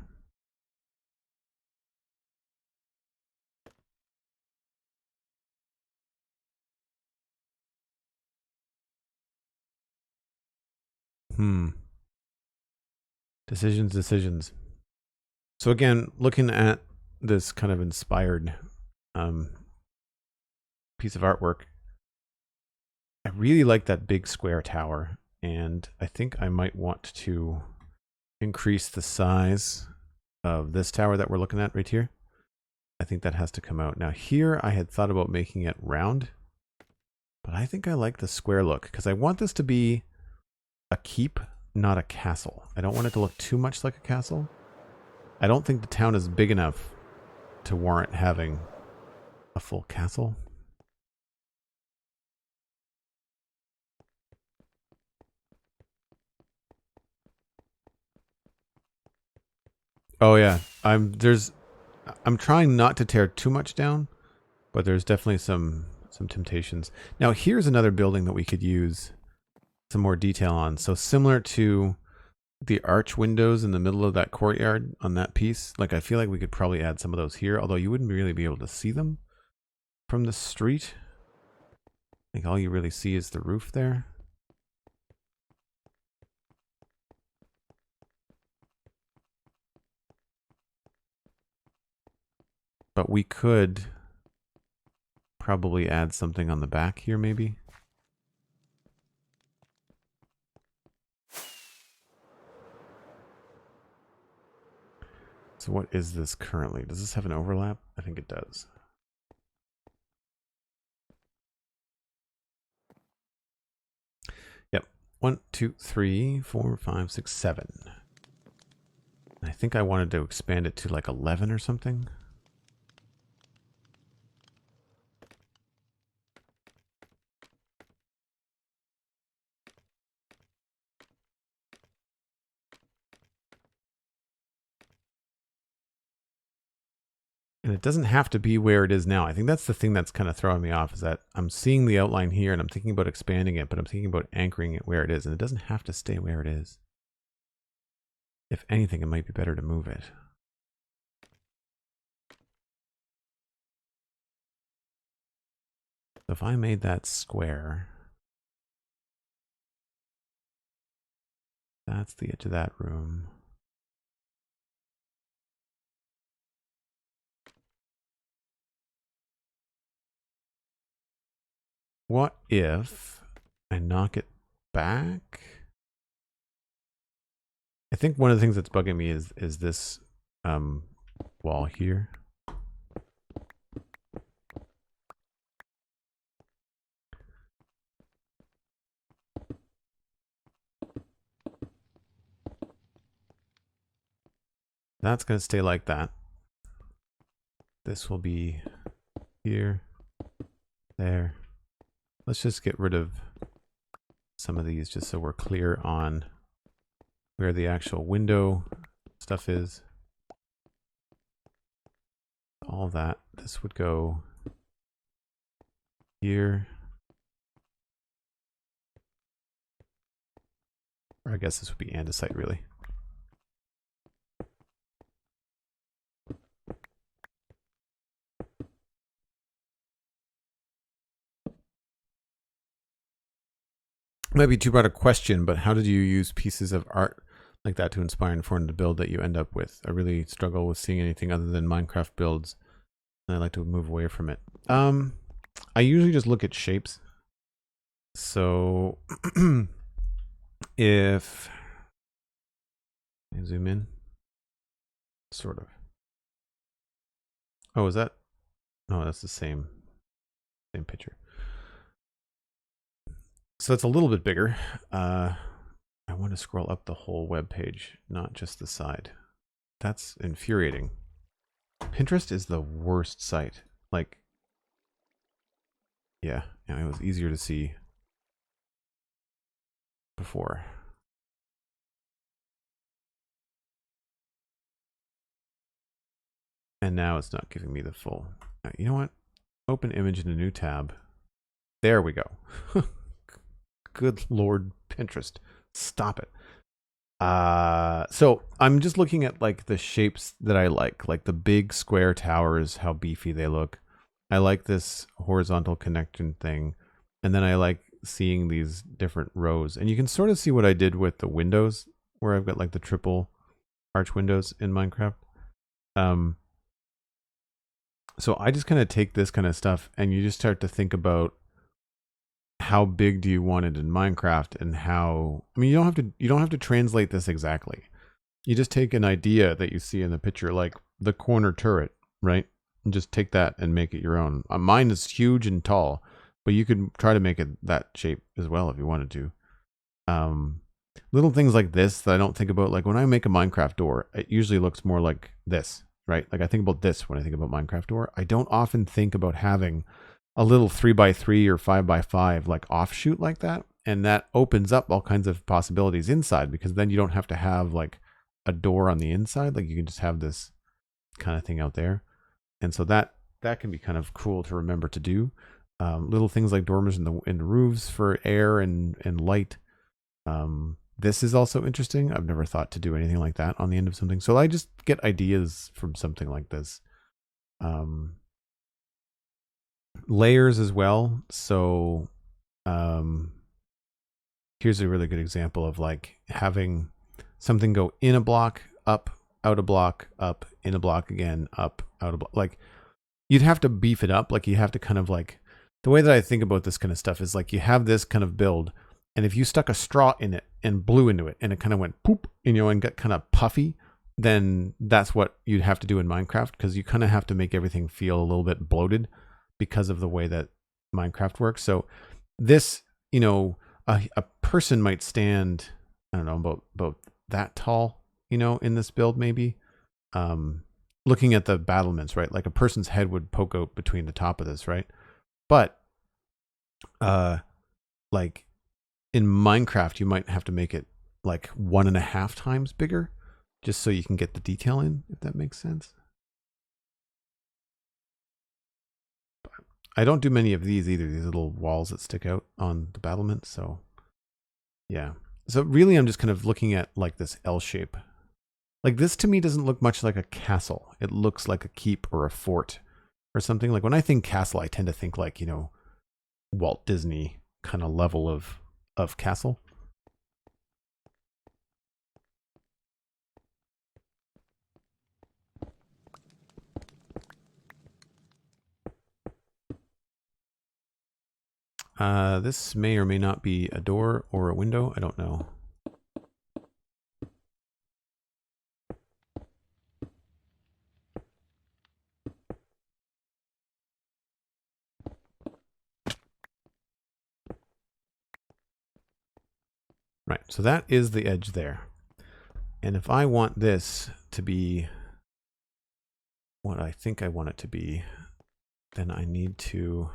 Decisions. So again, looking at this kind of inspired piece of artwork, I really like that big square tower, and I think I might want to increase the size of this tower that we're looking at right here. I think that has to come out. Now here I had thought about making it round, but I think I like the square look because I want this to be a keep, not a castle. I don't want it to look too much like a castle. I don't think the town is big enough to warrant having a full castle. Oh yeah, I'm trying not to tear too much down, but there's definitely some temptations. Now here's another building that we could use some more detail on. So similar to the arch windows in the middle of that courtyard on that piece, like I feel like we could probably add some of those here, although you wouldn't really be able to see them from the street. Like all you really see is the roof there. But we could probably add something on the back here maybe. So what is this currently? Does this have an overlap? I think it does. Yep. 1, 2, 3, 4, 5, 6, 7. I think I wanted to expand it to like 11 or something. And it doesn't have to be where it is now. I think that's the thing that's kind of throwing me off, is that I'm seeing the outline here and I'm thinking about expanding it, but I'm thinking about anchoring it where it is, and it doesn't have to stay where it is. If anything, it might be better to move it. So if I made that square, that's the edge of that room. What if I knock it back? I think one of the things that's bugging me is this wall here. That's going to stay like that. this will be here, there. Let's just get rid of some of these just so we're clear on where the actual window stuff is. All that. This would go here. Or I guess this would be andesite, really. Might be too broad a question, but how did you use pieces of art like that to inspire and inform the build that you end up with? I really struggle with seeing anything other than Minecraft builds, and I like to move away from it. I usually just look at shapes. So if I zoom in, sort of. Oh, is that? No, that's the same picture. So it's a little bit bigger. I want to scroll up the whole web page, not just the side. That's infuriating. Pinterest is the worst site. Like, yeah, it was easier to see before. And now it's not giving me the full. You know what? Open image in a new tab. There we go. Good Lord, Pinterest. Stop it. So I'm just looking at like the shapes that I like the big square towers, how beefy they look. I like this horizontal connection thing. And then I like seeing these different rows. And you can sort of see what I did with the windows, where I've got like the triple arch windows in Minecraft. So I just kind of take this kind of stuff and you just start to think about how big do you want it in Minecraft, and how, I mean, you don't have to translate this exactly. You just take an idea that you see in the picture, like the corner turret, right? And just take that and make it your own. Mine is huge and tall, but you could try to make it that shape as well if you wanted to. Little things like this that I don't think about, like when I make a Minecraft door, it usually looks more like this, right? Like I think about this when I think about Minecraft door. I don't often think about having a little 3x3 or 5x5 like offshoot like that, and that opens up all kinds of possibilities inside, because then you don't have to have like a door on the inside. Like you can just have this kind of thing out there, and so that can be kind of cool to remember to do. Little things like dormers in the roofs for air and light. This is also interesting. I've never thought to do anything like that on the end of something, so I just get ideas from something like this. Layers as well. So here's a really good example of like having something go in a block, up, out a block, up, in a block again, up, out a block. Like you'd have to beef it up. Like you have to kind of like, the way that I think about this kind of stuff is like you have this kind of build, and if you stuck a straw in it and blew into it and it kind of went poop, and got kind of puffy, then that's what you'd have to do in Minecraft, because you kind of have to make everything feel a little bit bloated because of the way that Minecraft works. So this, a person might stand, I don't know, about that tall, in this build maybe. Looking at the battlements, right? Like a person's head would poke out between the top of this, right? But like in Minecraft, you might have to make it like 1.5 times bigger, just so you can get the detail in, if that makes sense. I don't do many of these either, these little walls that stick out on the battlement. So yeah. So really I'm just kind of looking at like this L shape. Like this to me doesn't look much like a castle. It looks like a keep or a fort or something. Like when I think castle, I tend to think like, Walt Disney kind of level of castle. This may or may not be a door or a window. I don't know. Right, so that is the edge there. And if I want this to be what I think I want it to be, then I need to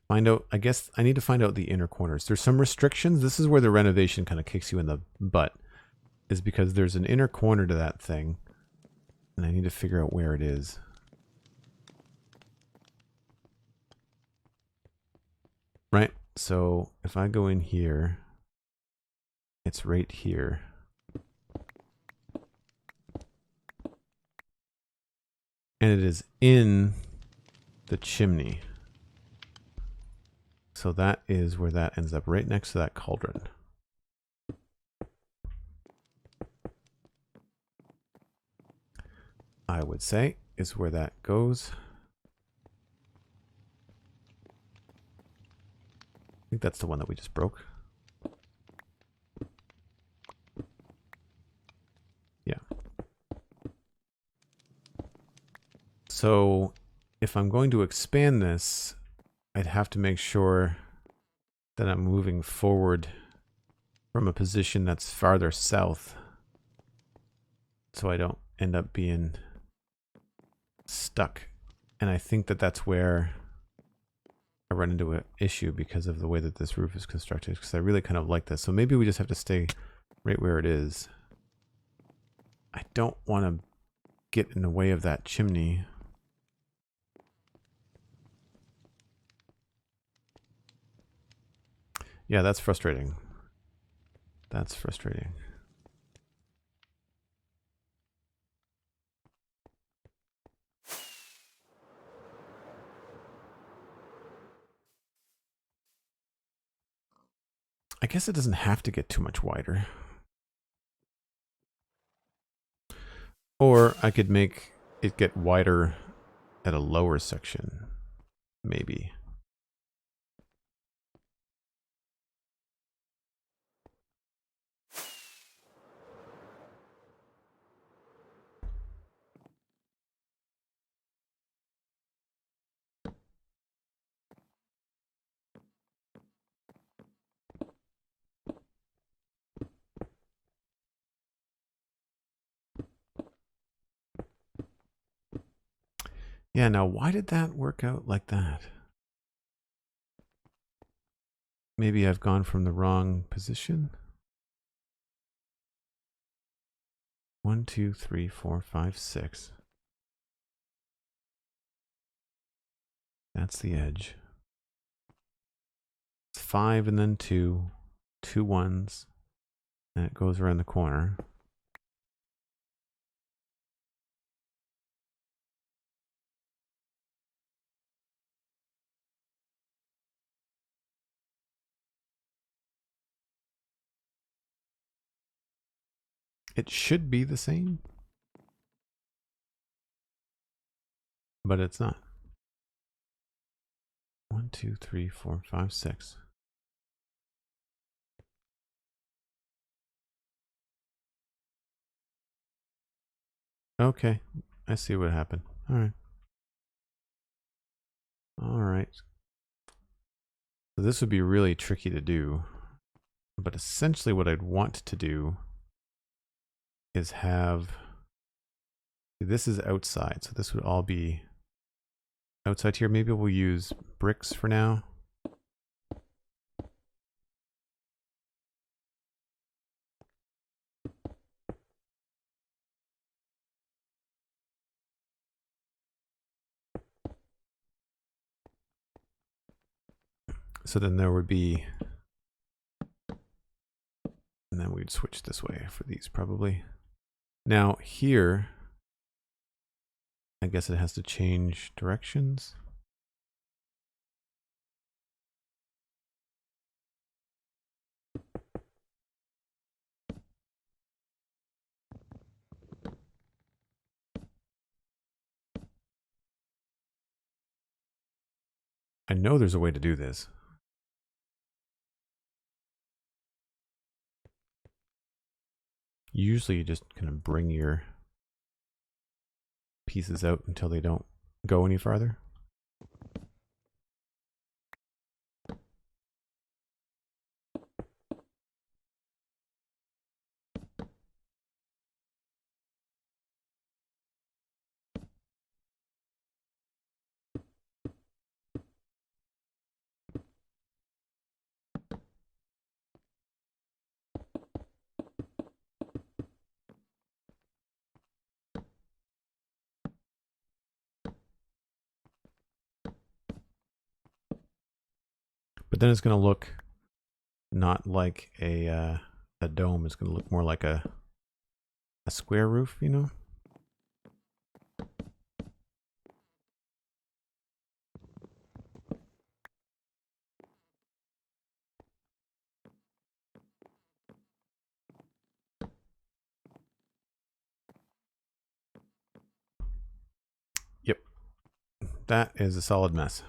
find out, I guess I need to find out the inner corners. There's some restrictions. This is where the renovation kind of kicks you in the butt, is because there's an inner corner to that thing, and I need to figure out where it is. Right? So if I go in here, it's right here. And it is in the chimney. So that is where that ends up, right next to that cauldron. I would say is where that goes. I think that's the one that we just broke. Yeah. So if I'm going to expand this, I'd have to make sure that I'm moving forward from a position that's farther south, so I don't end up being stuck. And I think that that's where I run into an issue because of the way that this roof is constructed, because I really kind of like this. So maybe we just have to stay right where it is. I don't want to get in the way of that chimney. Yeah, that's frustrating. That's frustrating. I guess it doesn't have to get too much wider. Or I could make it get wider at a lower section, maybe. Yeah, now why did that work out like that? Maybe I've gone from the wrong position. 1, 2, 3, 4, 5, 6. That's the edge. It's 5 and then 2. 2 ones. And it goes around the corner. It should be the same, but it's not. 1, 2, 3, 4, 5, 6. Okay, I see what happened. All right. All right. So this would be really tricky to do, but essentially what I'd want to do is have, this is outside, so this would all be outside here. Maybe we'll use bricks for now. So then there would be, and then we'd switch this way for these probably. Now here, I guess it has to change directions. I know there's a way to do this. Usually you just kind of bring your pieces out until they don't go any farther. But then it's going to look not like a dome. It's going to look more like a square roof, you know? Yep. That is a solid mess.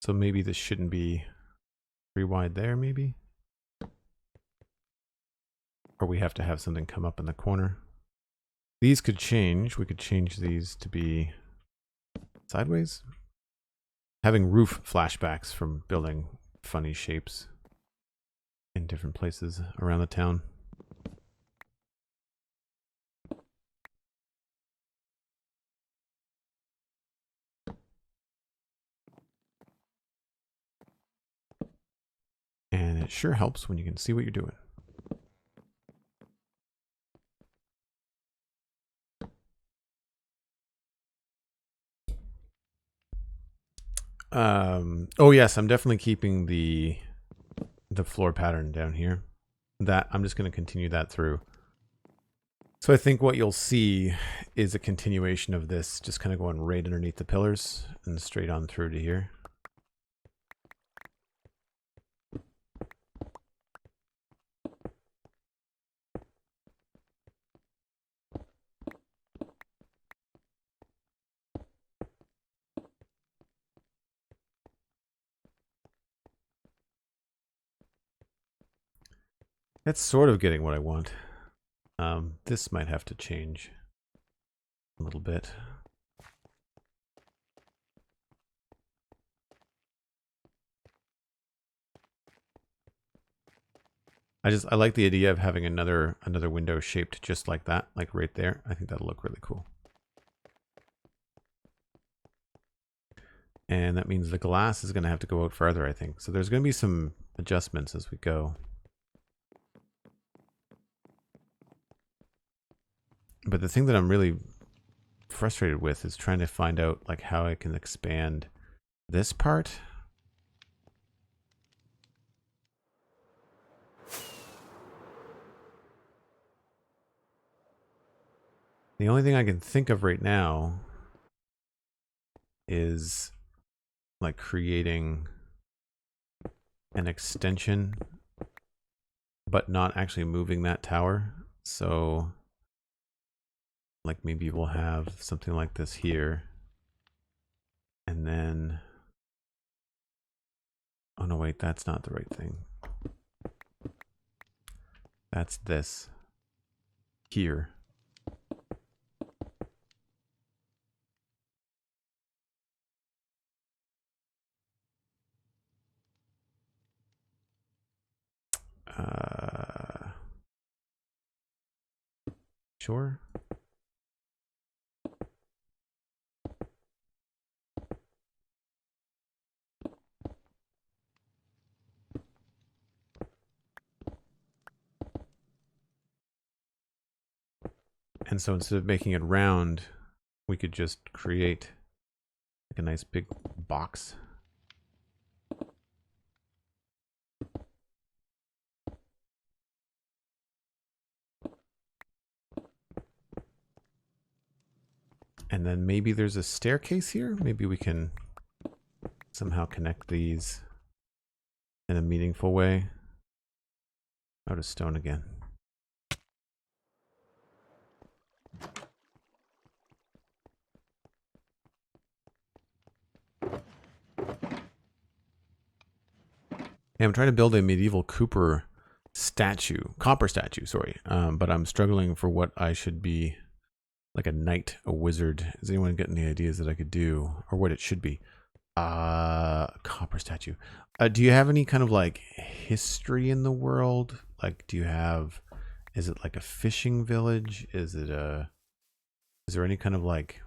So maybe this shouldn't be pretty wide there, maybe? Or we have to have something come up in the corner. These could change. We could change these to be sideways. Having roof flashbacks from building funny shapes in different places around the town. And it sure helps when you can see what you're doing. Oh yes, I'm definitely keeping the floor pattern down here. That I'm just going to continue that through. So I think what you'll see is a continuation of this, just kind of going right underneath the pillars and straight on through to here. That's sort of getting what I want. This might have to change a little bit. I like the idea of having another window shaped just like that, like right there. I think that'll look really cool. And that means the glass is going to have to go out further, I think. So there's going to be some adjustments as we go. But the thing that I'm really frustrated with is trying to find out like how I can expand this part. The only thing I can think of right now is like creating an extension, but not actually moving that tower. So like maybe we'll have something like this here. And then, oh no, wait, that's not the right thing. That's this here. Sure. And so instead of making it round, we could just create like a nice big box. And then maybe there's a staircase here. Maybe we can somehow connect these in a meaningful way. Out of stone again. Yeah, I'm trying to build a medieval copper statue, sorry. But I'm struggling for what I should be, like a knight, a wizard. Has anyone got any ideas that I could do, or what it should be? Copper statue. Do you have any kind of like history in the world? Like, do you have? Is it like a fishing village? Is there any kind of like?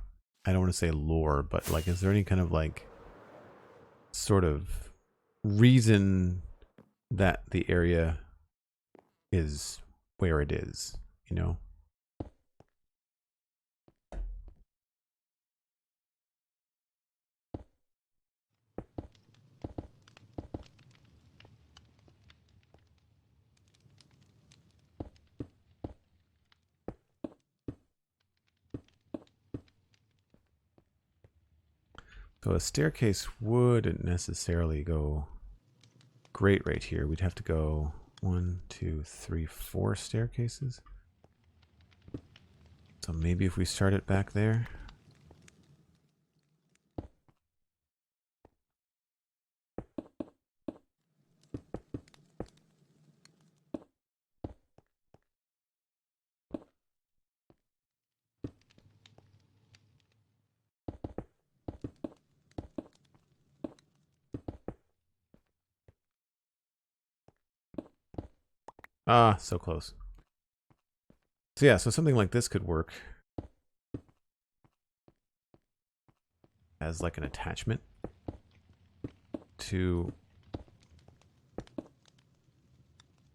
I don't want to say lore, but like, is there any kind of like sort of reason that the area is where it is, you know? So a staircase wouldn't necessarily go great right here. We'd have to go 1, 2, 3, 4 staircases. So maybe if we start it back there. Ah, so close. So yeah, so something like this could work as like an attachment to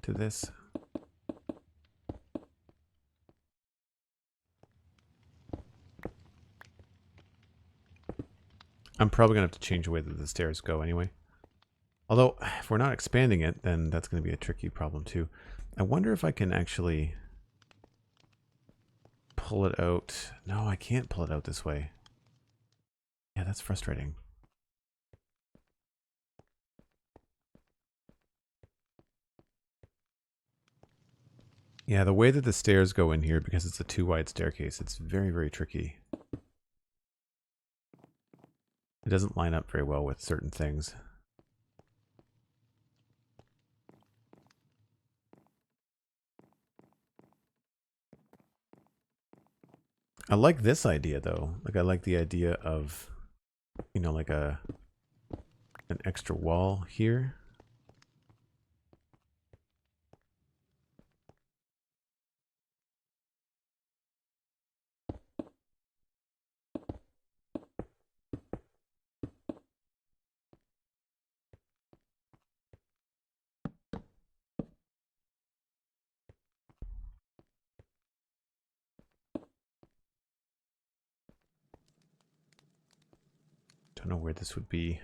this. I'm probably gonna have to change the way that the stairs go anyway. Although, if we're not expanding it, then that's gonna be a tricky problem too. I wonder if I can actually pull it out. No, I can't pull it out this way. Yeah, that's frustrating. Yeah, the way that the stairs go in here, because it's a too wide staircase, it's very, very tricky. It doesn't line up very well with certain things. I like this idea though. Like I like the idea of, you know, like an extra wall here. Don't know where this would be.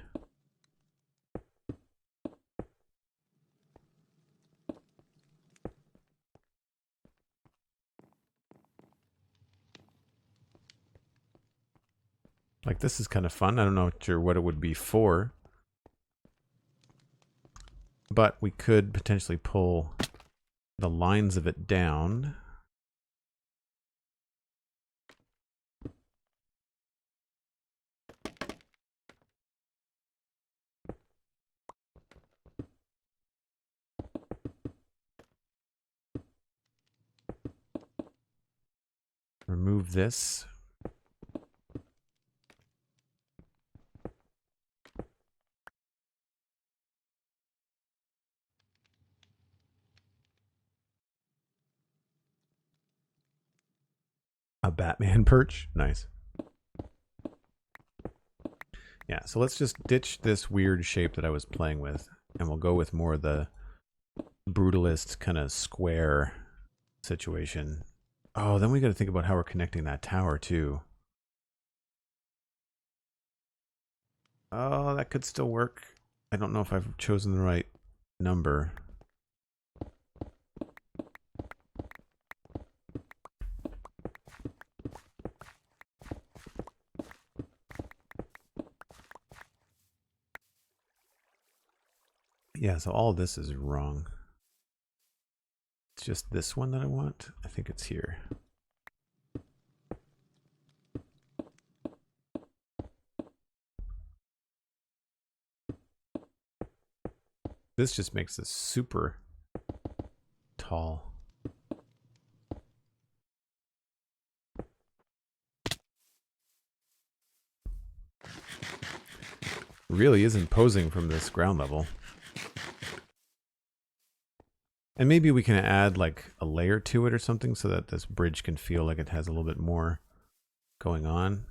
Like this is kind of fun. I don't know sure what it would be for. But we could potentially pull the lines of it down. Remove this. A Batman perch. Nice. Yeah, so let's just ditch this weird shape that I was playing with, and we'll go with more of the brutalist kind of square situation. Oh, then we got to think about how we're connecting that tower too. Oh, that could still work. I don't know if I've chosen the right number. Yeah, so all of this is wrong. It's just this one that I want. I think it's here. This just makes this super tall. Really is imposing from this ground level. And maybe we can add like a layer to it or something so that this bridge can feel like it has a little bit more going on.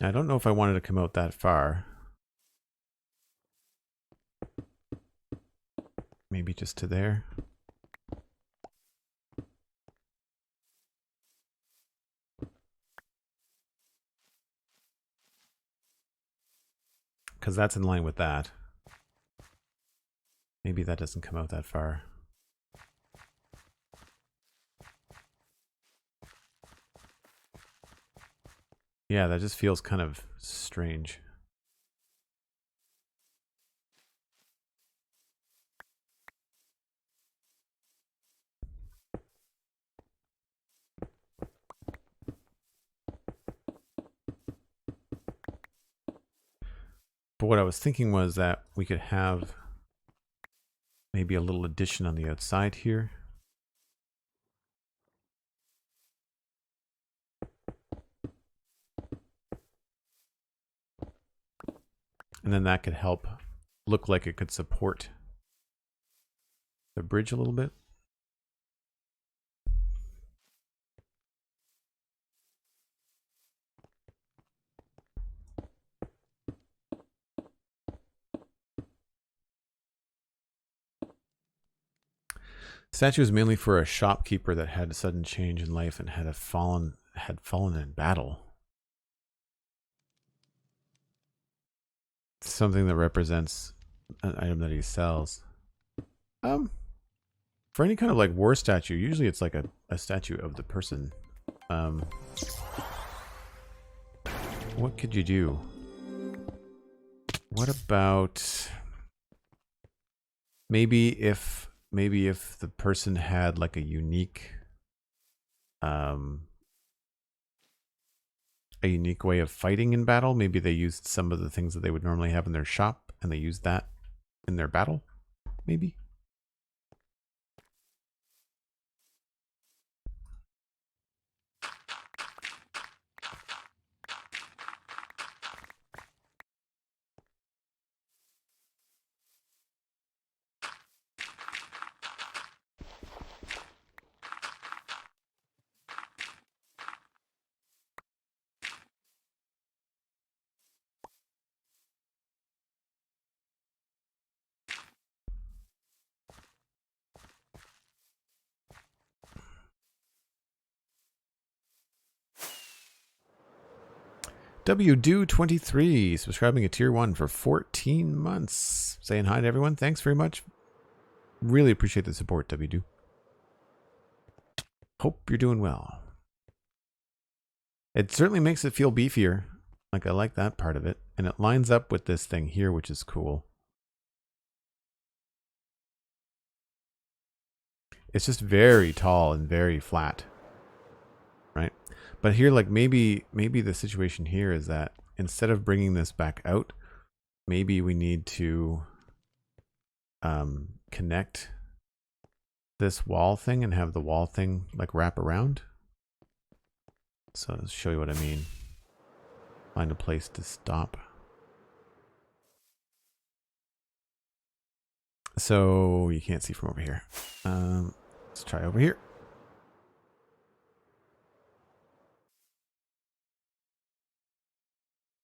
I don't know if I wanted to come out that far. Maybe just to there. Because that's in line with that. Maybe that doesn't come out that far. Yeah, that just feels kind of strange. But what I was thinking was that we could have maybe a little addition on the outside here. And then that could help look like it could support the bridge a little bit. Statue is mainly for a shopkeeper that had a sudden change in life and had fallen in battle. Something that represents an item that he sells. For any kind of like war statue, usually it's like a statue of the person. What could you do? What about maybe if the person had like a unique way of fighting in battle, maybe they used some of the things that they would normally have in their shop and they used that in their battle, maybe. WDo23 subscribing at tier 1 for 14 months. Saying hi to everyone. Thanks very much. Really appreciate the support, WDo. Hope you're doing well. It certainly makes it feel beefier. Like, I like that part of it. And it lines up with this thing here, which is cool. It's just very tall and very flat. Right? But here, like, maybe the situation here is that instead of bringing this back out, maybe we need to connect this wall thing and have the wall thing like wrap around. So I'll show you what I mean. Find a place to stop. So you can't see from over here. Let's try over here.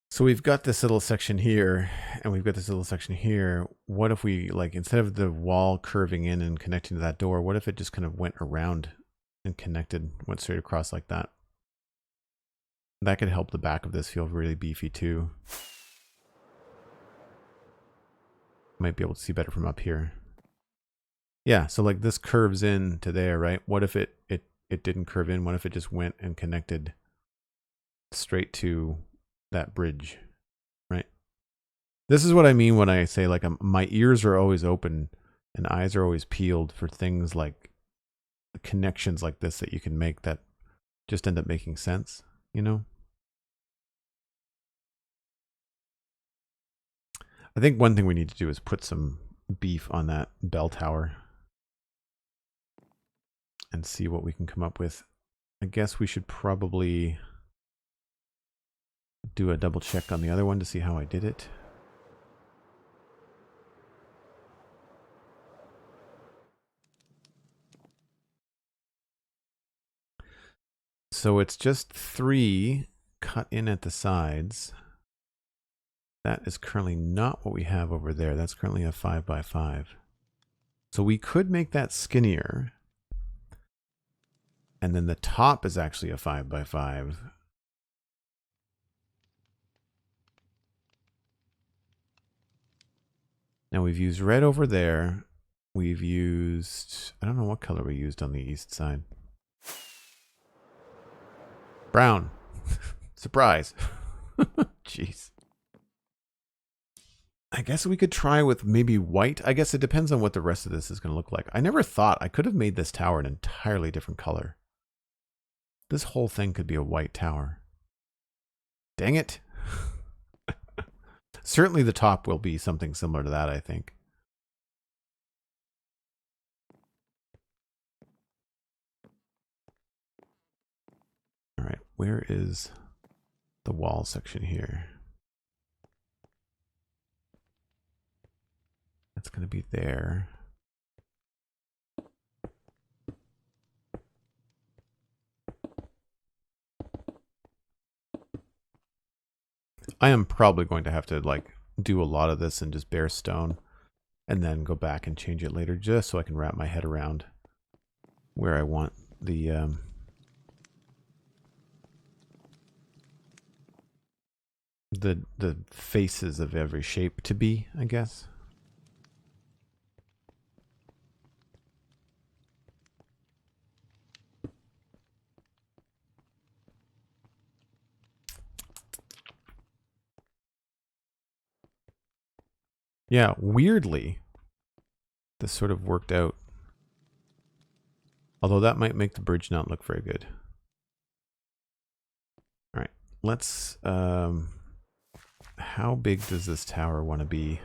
So we've got this little section here, and we've got this little section here. What if we, like, instead of the wall curving in and connecting to that door, what if it just kind of went around and connected, went straight across like that? That could help the back of this feel really beefy too. Might be able to see better from up here. Yeah, so like this curves in to there, right? What if it didn't curve in? What if it just went and connected straight to that bridge, right? This is what I mean when I say, like, my ears are always open and eyes are always peeled for things like connections like this that you can make that just end up making sense, you know? I think one thing we need to do is put some beef on that bell tower and see what we can come up with. I guess we should probably do a double check on the other one to see how I did it. So it's just 3 cut in at the sides. That is currently not what we have over there. That's currently a 5x5. So we could make that skinnier. And then the top is actually a 5x5. Now we've used red over there. We've used, I don't know what color we used on the east side. Brown. Surprise. Jeez. I guess we could try with maybe white. I guess it depends on what the rest of this is going to look like. I never thought I could have made this tower an entirely different color. This whole thing could be a white tower. Dang it. Certainly the top will be something similar to that, I think. All right, where is the wall section here? That's going to be there. I am probably going to have to like do a lot of this in just bare stone and then go back and change it later just so I can wrap my head around where I want the faces of every shape to be, I guess. Yeah, weirdly, this sort of worked out. Although that might make the bridge not look very good. All right, let's, how big does this tower want to be?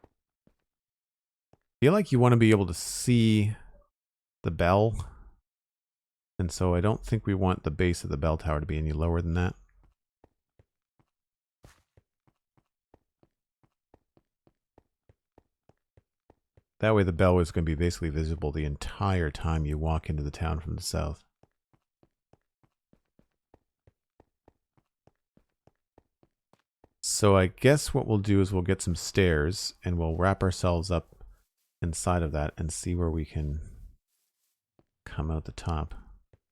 I feel like you want to be able to see the bell. And so I don't think we want the base of the bell tower to be any lower than that. That way the bell is going to be basically visible the entire time you walk into the town from the south. So I guess what we'll do is we'll get some stairs and we'll wrap ourselves up inside of that and see where we can come out the top.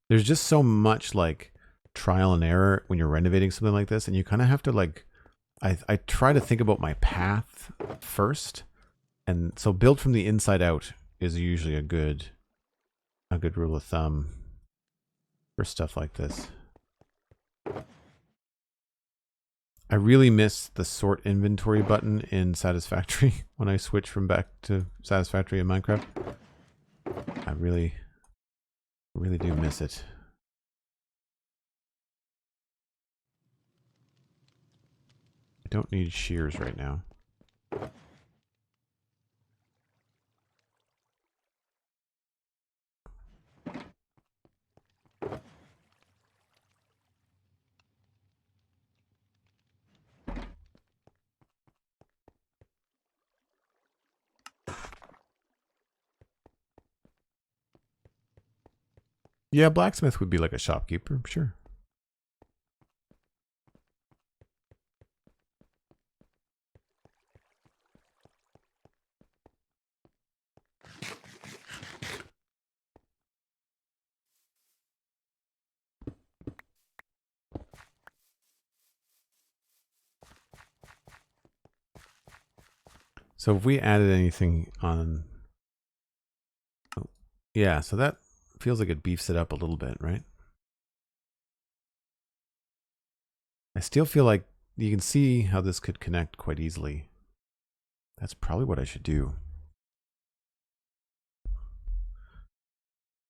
There's just so much like trial and error when you're renovating something like this, and you kind of have to like, I try to think about my path first. And so build from the inside out is usually a good rule of thumb for stuff like this. I really miss the sort inventory button in Satisfactory when I switch from back to Satisfactory in Minecraft. I really do miss it. I don't need shears right now. Yeah, blacksmith would be like a shopkeeper, sure. So if we added anything on... Oh, yeah, so that feels like it beefs it up a little bit, right? I still feel like you can see how this could connect quite easily. That's probably what I should do.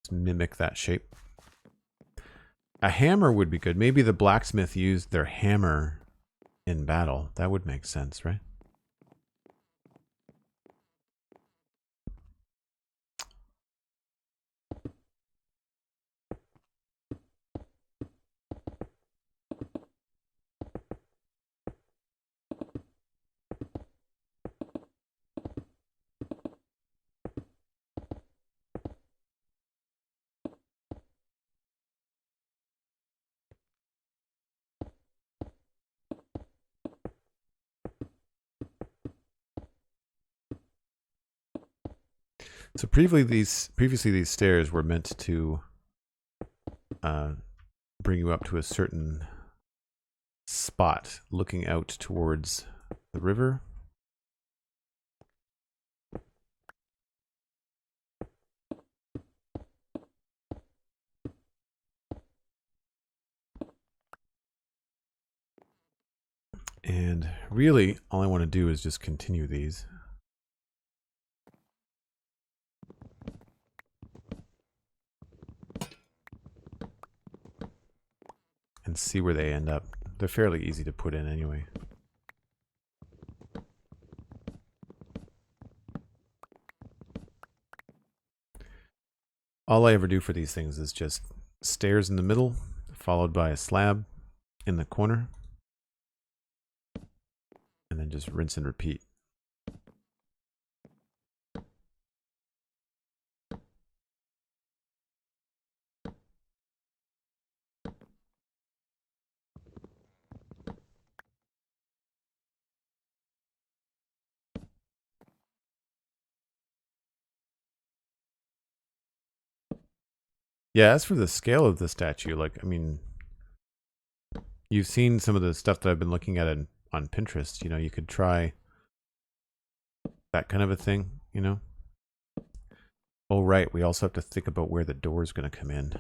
Just mimic that shape. A hammer would be good. Maybe the blacksmith used their hammer in battle. That would make sense, right? So previously these stairs were meant to bring you up to a certain spot looking out towards the river. And really, all I want to do is just continue these. And see where they end up. They're fairly easy to put in anyway. All I ever do for these things is just stairs in the middle, followed by a slab in the corner, and then just rinse and repeat. Yeah, as for the scale of the statue, like, I mean, you've seen some of the stuff that I've been looking at on Pinterest. You know, you could try that kind of a thing, you know? Oh, right, we also have to think about where the door is going to come in.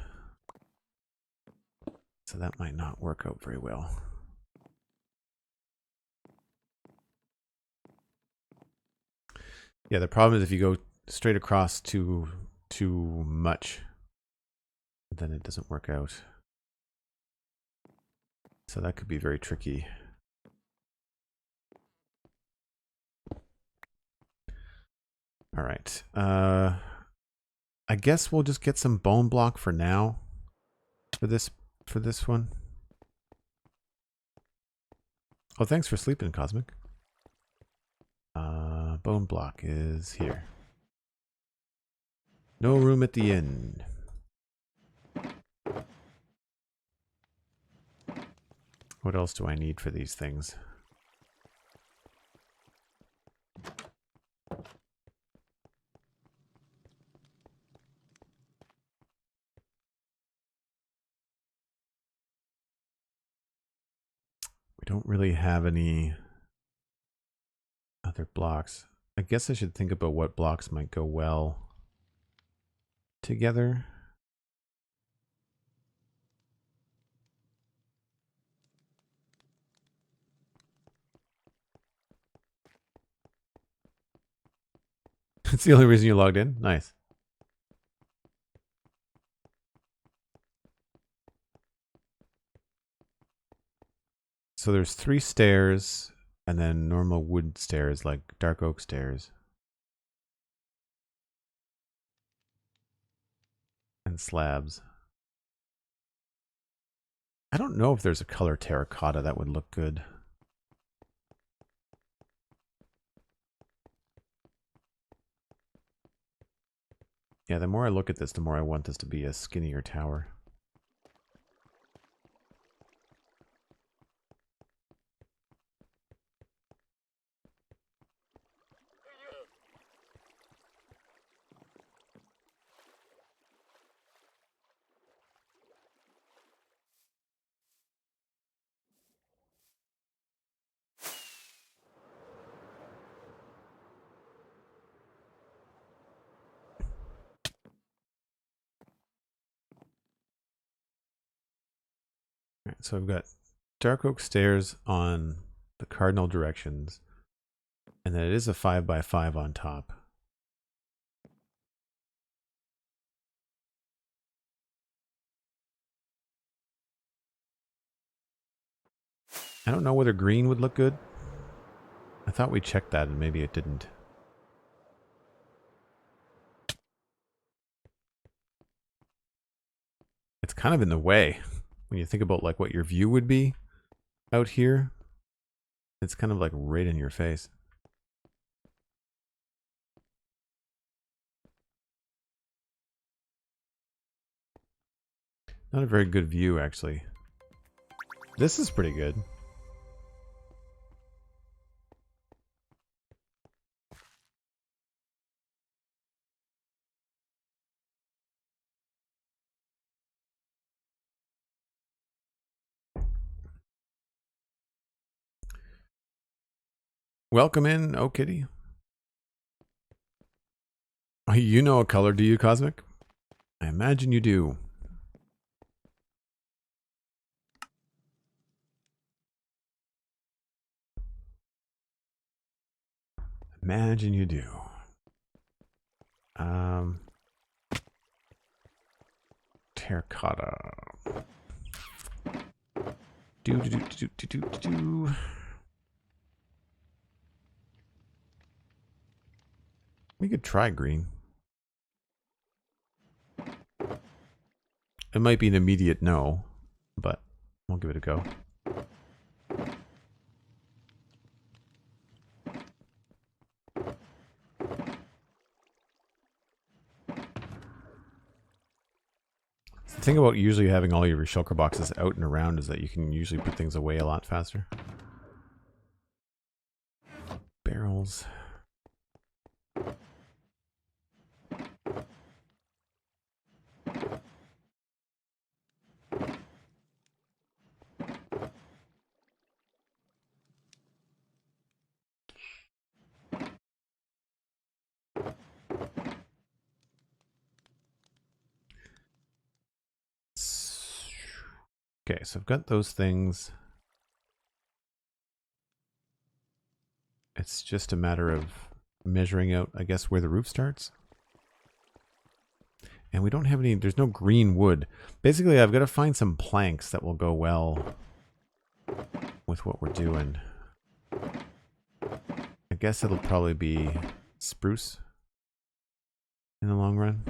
So that might not work out very well. Yeah, the problem is if you go straight across too much, then it doesn't work out. So that could be very tricky. All right. I guess we'll just get some bone block for now for this one. Oh, thanks for sleeping, Cosmic. Bone block is here. No room at the end. What else do I need for these things? We don't really have any other blocks. I guess I should think about what blocks might go well together. That's the only reason you logged in? Nice. So there's 3 stairs and then normal wood stairs, like dark oak stairs. And slabs. I don't know if there's a color terracotta that would look good. Yeah, the more I look at this, the more I want this to be a skinnier tower. Right, so I've got dark oak stairs on the cardinal directions, and then it is a 5x5 on top. I don't know whether green would look good. I thought we checked that and maybe it didn't. It's kind of in the way when you think about like what your view would be out here. It's kind of like right in your face. Not a very good view, actually. This is pretty good. Welcome in, oh kitty. You know a color, do you, Cosmic? I imagine you do. Imagine you do. Terracotta. Do. We could try green. It might be an immediate no, but we'll give it a go. The thing about usually having all your shulker boxes out and around is that you can usually put things away a lot faster. Barrels. Okay, so I've got those things. It's just a matter of measuring out, I guess, where the roof starts. And we don't have any, there's no green wood. Basically, I've got to find some planks that will go well with what we're doing. I guess it'll probably be spruce in the long run.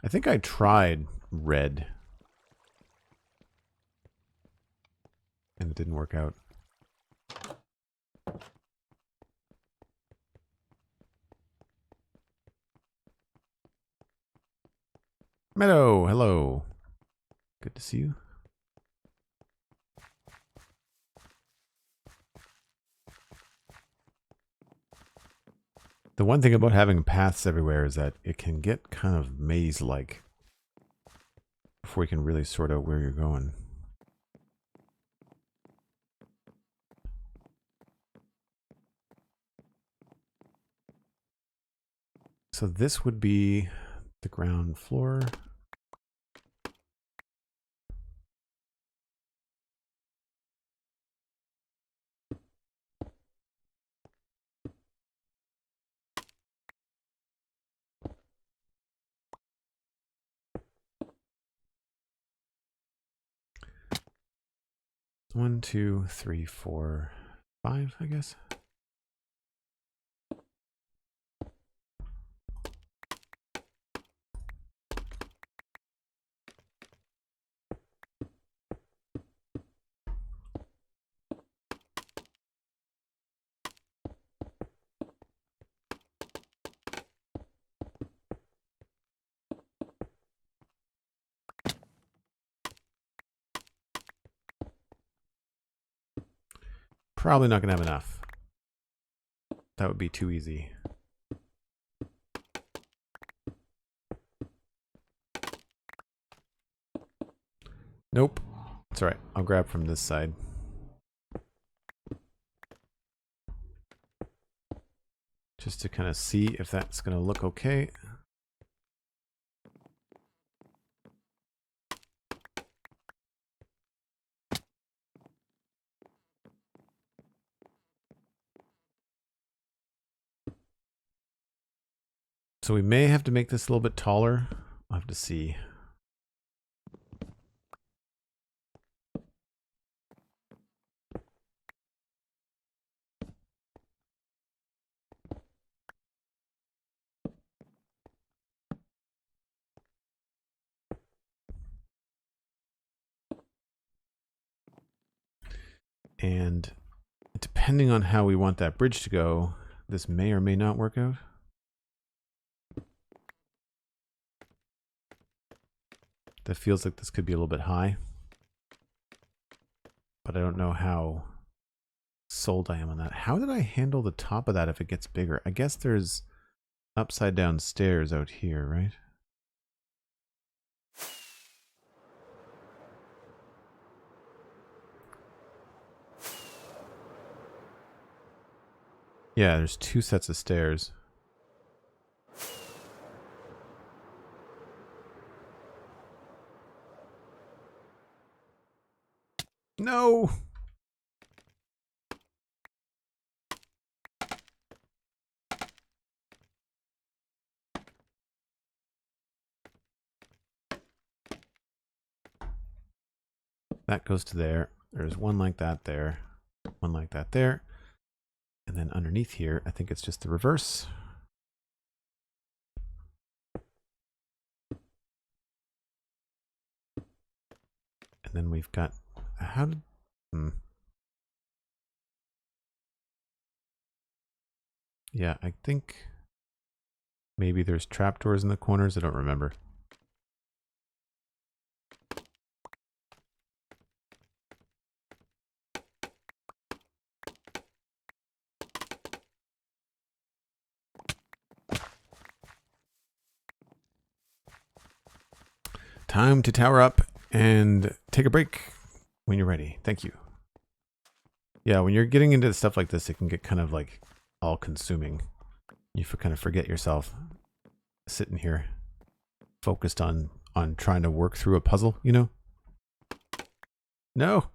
I think I tried red and it didn't work out. Meadow, hello. Good to see you. The one thing about having paths everywhere is that it can get kind of maze-like before you can really sort out where you're going. So this would be the ground floor. One, two, three, four, five, I guess. Probably not going to have enough. That would be too easy. Nope. It's alright. I'll grab from this side. Just to kind of see if that's going to look okay. So we may have to make this a little bit taller. I'll have to see. And depending on how we want that bridge to go, this may or may not work out. That feels like this could be a little bit high. But I don't know how sold I am on that. How did I handle the top of that if it gets bigger? I guess there's upside down stairs out here, right? Yeah, there's 2 sets of stairs. No! That goes to there. There's one like that there. One like that there. And then underneath here, I think it's just the reverse. And then we've got... How did... Yeah, I think maybe there's trapdoors in the corners. I don't remember. Time to tower up and take a break when you're ready. Thank you. Yeah, when you're getting into stuff like this, it can get kind of like all consuming. You kind of forget yourself sitting here focused on trying to work through a puzzle, you know? No.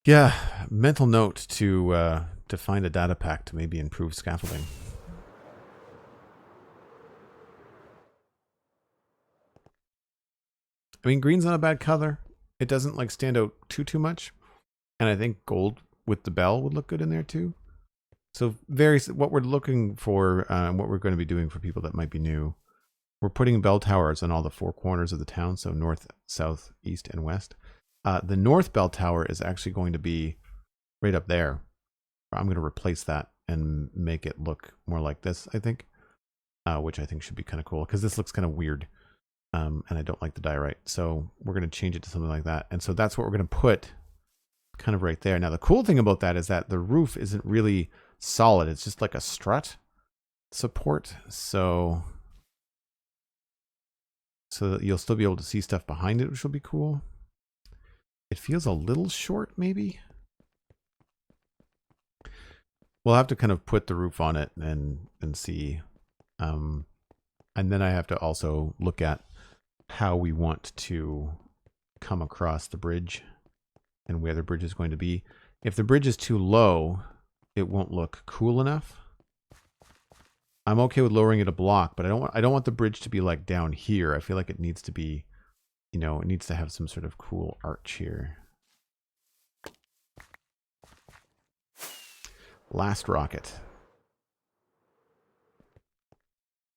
Yeah, mental note to find a data pack to maybe improve scaffolding. I mean, green's not a bad color. It doesn't like stand out too much. And I think gold with the bell would look good in there too. So what we're looking for, what we're going to be doing for people that might be new, we're putting bell towers on all the 4 corners of the town. So north, south, east, and west. The north bell tower is actually going to be right up there. I'm going to replace that and make it look more like this, I think, which I think should be kind of cool because this looks kind of weird. And I don't like the diorite. So we're going to change it to something like that. And so that's what we're going to put kind of right there. Now, the cool thing about that is that the roof isn't really solid. It's just like a strut support. So that you'll still be able to see stuff behind it, which will be cool. It feels a little short, maybe. We'll have to kind of put the roof on it and see. And then I have to also look at how we want to come across the bridge and where the bridge is going to be. If the bridge is too low, it won't look cool enough. I'm okay with lowering it a block, but I don't want the bridge to be like down here. I feel like it needs to be, you know, it needs to have some sort of cool arch here. Last rocket.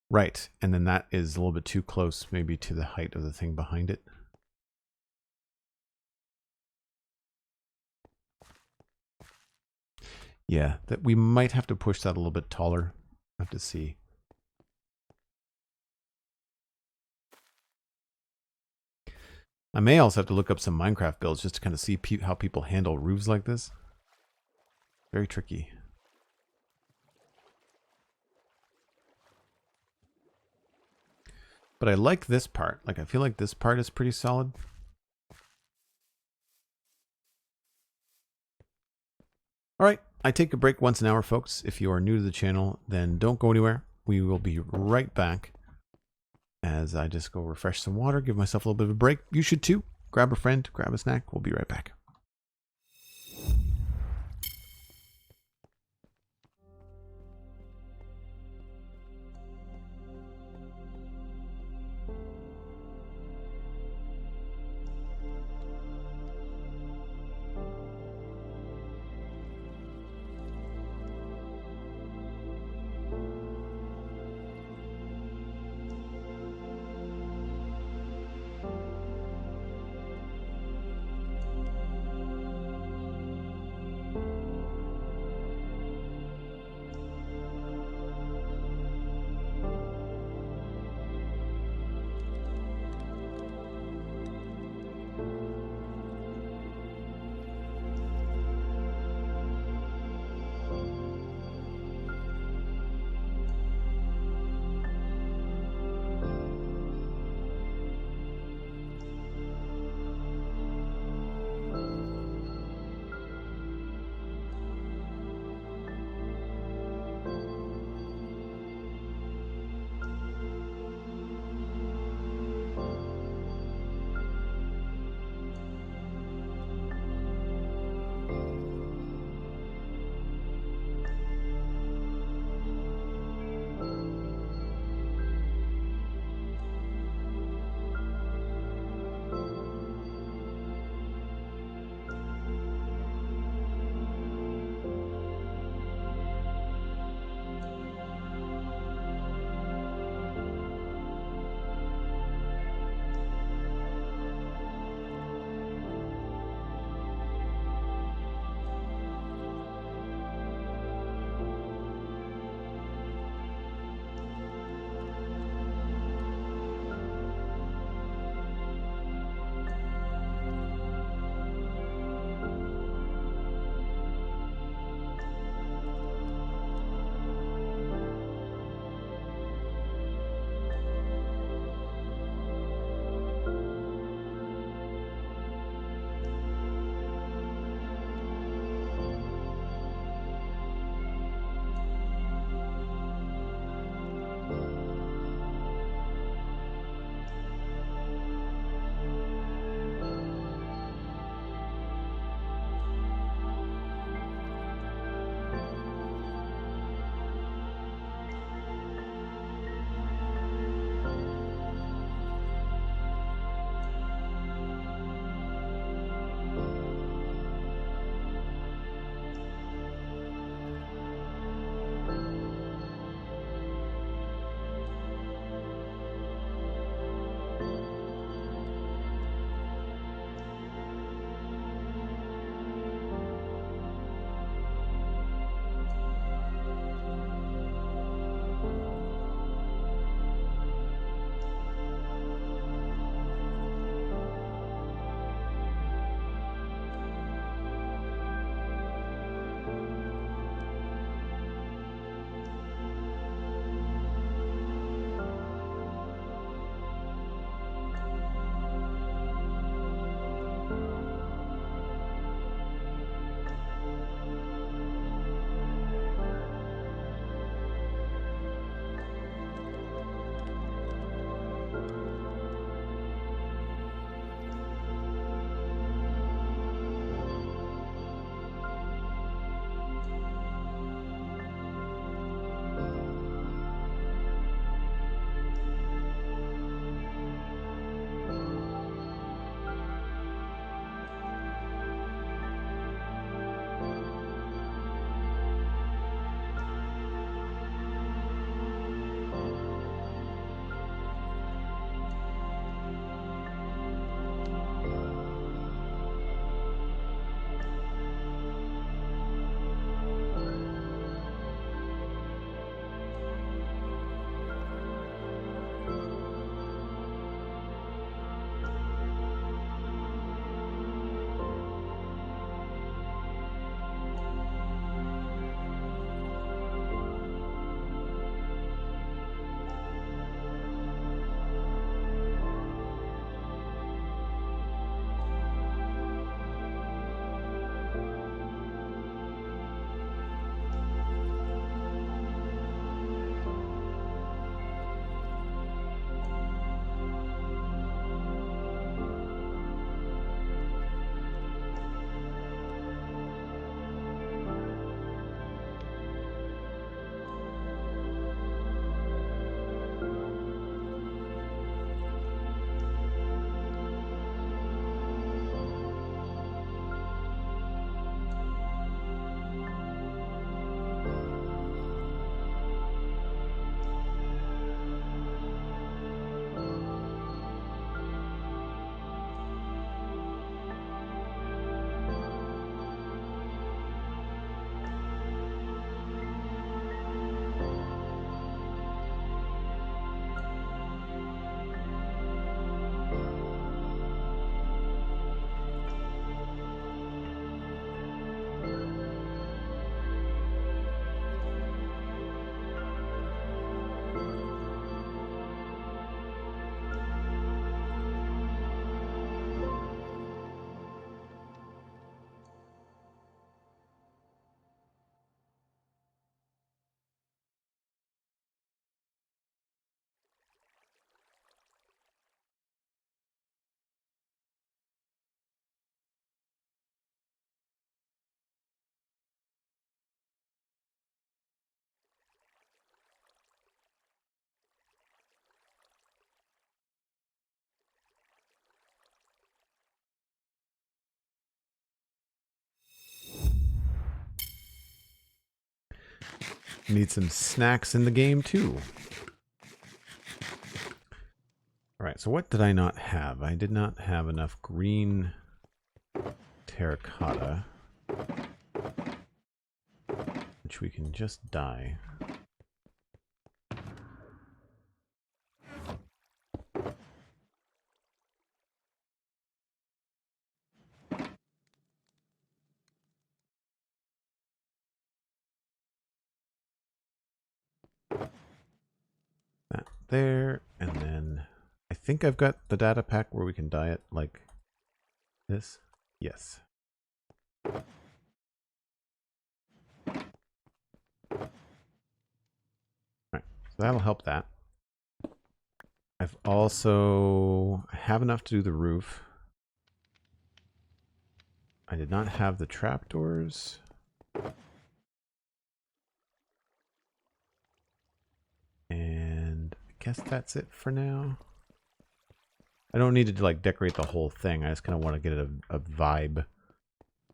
Right, and then that is a little bit too close maybe to the height of the thing behind it. Yeah, that we might have to push that a little bit taller. I have to see. I may also have to look up some Minecraft builds just to kind of see how people handle roofs like this. Very tricky. But I like this part. Like, I feel like this part is pretty solid. All right, I take a break once an hour, folks. If you are new to the channel, then don't go anywhere. We will be right back as I just go refresh some water, give myself a little bit of a break. You should too. Grab a friend, grab a snack. We'll be right back. Need some snacks in the game too. Alright, so what did I not have? I did not have enough green terracotta, which we can just dye. That there, and then I think I've got the data pack where we can dye it like this. Yes. Alright, so that'll help that. I have enough to do the roof. I did not have the trapdoors. And I guess that's it for now. I don't need to like decorate the whole thing. I just kind of want to get a vibe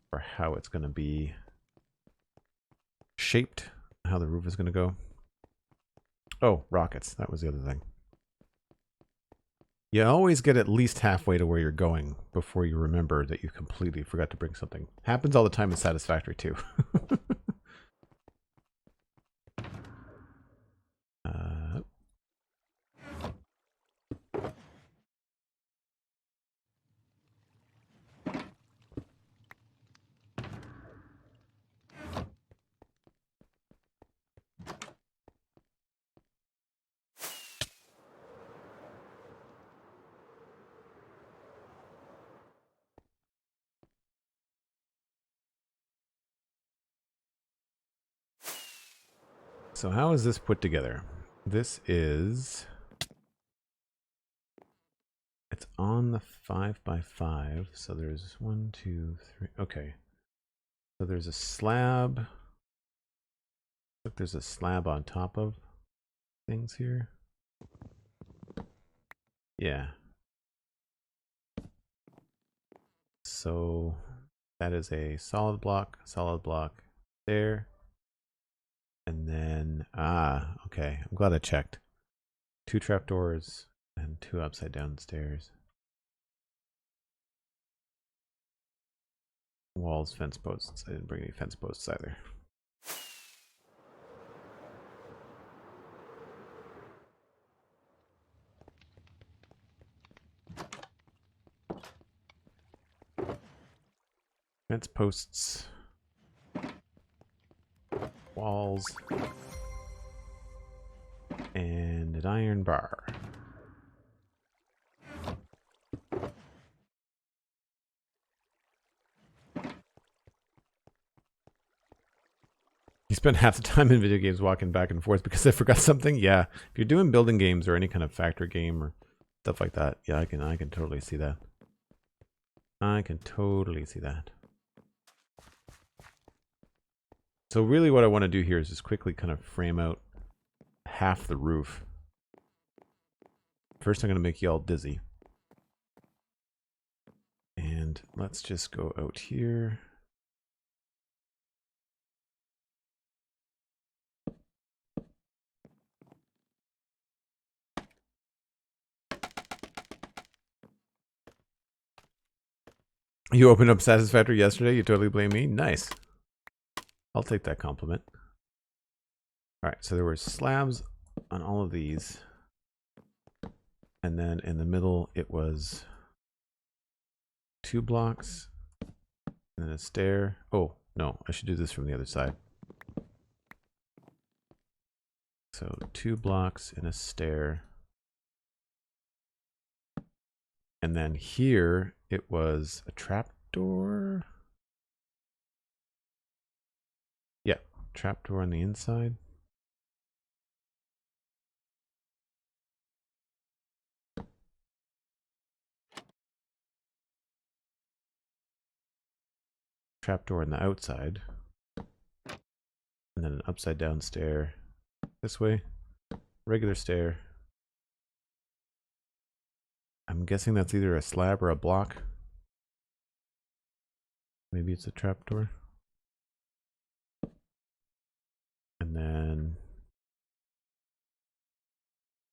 for how it's going to be shaped, how the roof is going to go. Oh, rockets. That was the other thing. You always get at least halfway to where you're going before you remember that you completely forgot to bring something. Happens all the time in Satisfactory too. So how is this put together? This is... It's on the 5x5, so there's 1, 2, 3... Okay. So there's a slab. Look, there's a slab on top of things here. Yeah. So that is a solid block there. And then, okay. I'm glad I checked. 2 trapdoors and 2 upside down stairs. Walls, fence posts. I didn't bring any fence posts either. Fence posts. Walls. And an iron bar. You spend half the time in video games walking back and forth because I forgot something? Yeah. If you're doing building games or any kind of factory game or stuff like that, yeah, I can totally see that. I can totally see that. So really what I want to do here is just quickly kind of frame out half the roof. First I'm going to make you all dizzy. And let's just go out here. You opened up Satisfactory yesterday, you totally blame me? Nice. I'll take that compliment. Alright, so there were slabs on all of these. And then in the middle it was 2 blocks. And then a stair. Oh, no, I should do this from the other side. So 2 blocks and a stair. And then here it was a trapdoor. Yeah, trapdoor on the inside. Trapdoor on the outside. And then an upside down stair this way. Regular stair. I'm guessing that's either a slab or a block. Maybe it's a trapdoor. And then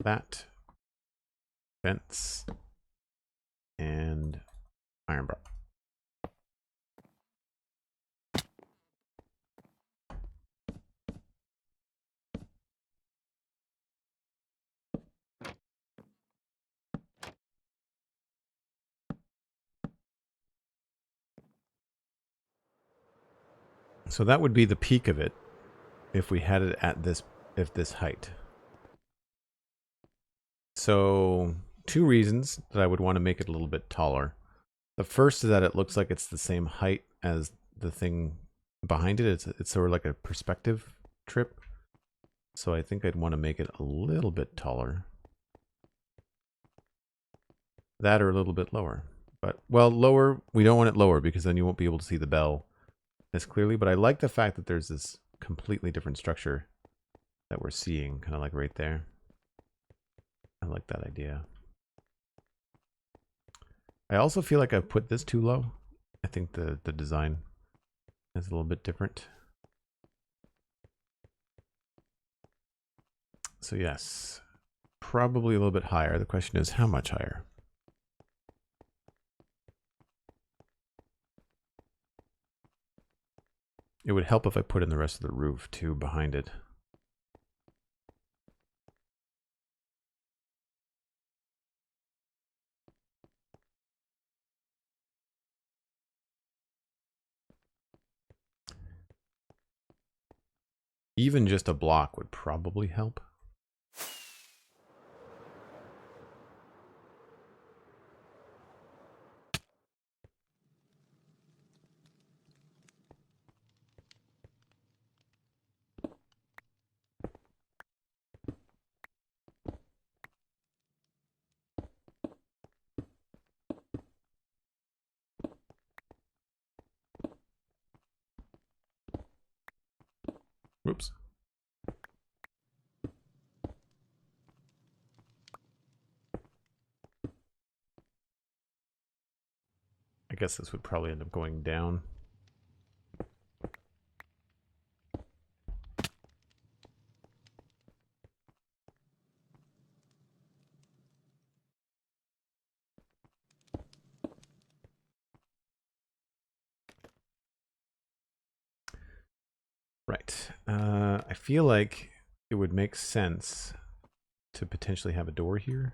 that fence and iron bar. So that would be the peak of it if we had it at this height. So 2 reasons that I would want to make it a little bit taller. The first is that it looks like it's the same height as the thing behind it. It's sort of like a perspective trip. So I think I'd want to make it a little bit taller. That or a little bit lower. But, well, lower, we don't want it lower because then you won't be able to see the bell as clearly. But I like the fact that there's this completely different structure that we're seeing, kind of like right there. I like that idea. I also feel like I've put this too low. I think the design is a little bit different. So yes, probably a little bit higher. The question is how much higher? It would help if I put in the rest of the roof too behind it. Even just a block would probably help. Whoops. I guess this would probably end up going down. Right. I feel like it would make sense to potentially have a door here.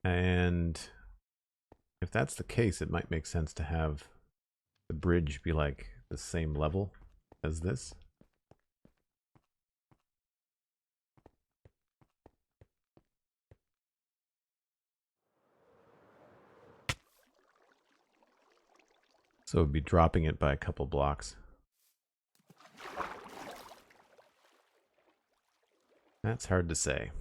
And if that's the case, it might make sense to have the bridge be like the same level as this. So it would be dropping it by a couple blocks. That's hard to say.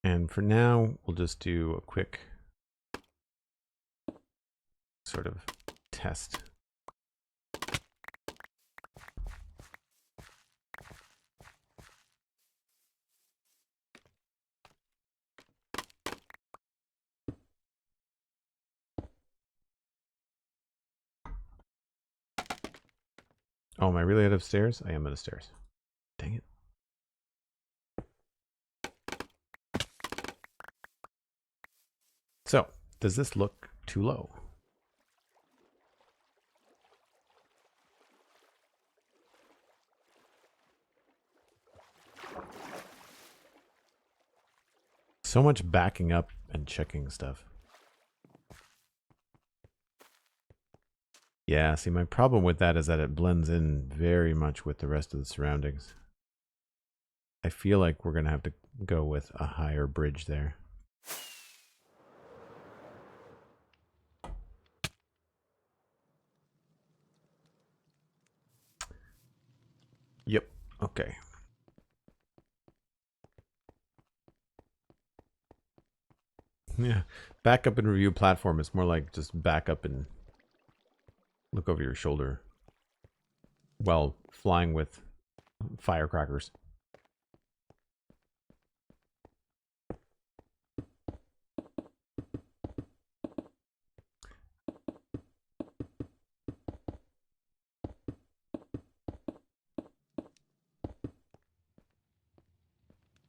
And for now, we'll just do a quick sort of test. Oh, am I really out of stairs? I am out of stairs. Dang it. So, does this look too low? So much backing up and checking stuff. Yeah, see, my problem with that is that it blends in very much with the rest of the surroundings. I feel like we're going to have to go with a higher bridge there. Yep. Okay. Yeah. Backup and review platform is more like just back up and look over your shoulder while flying with firecrackers.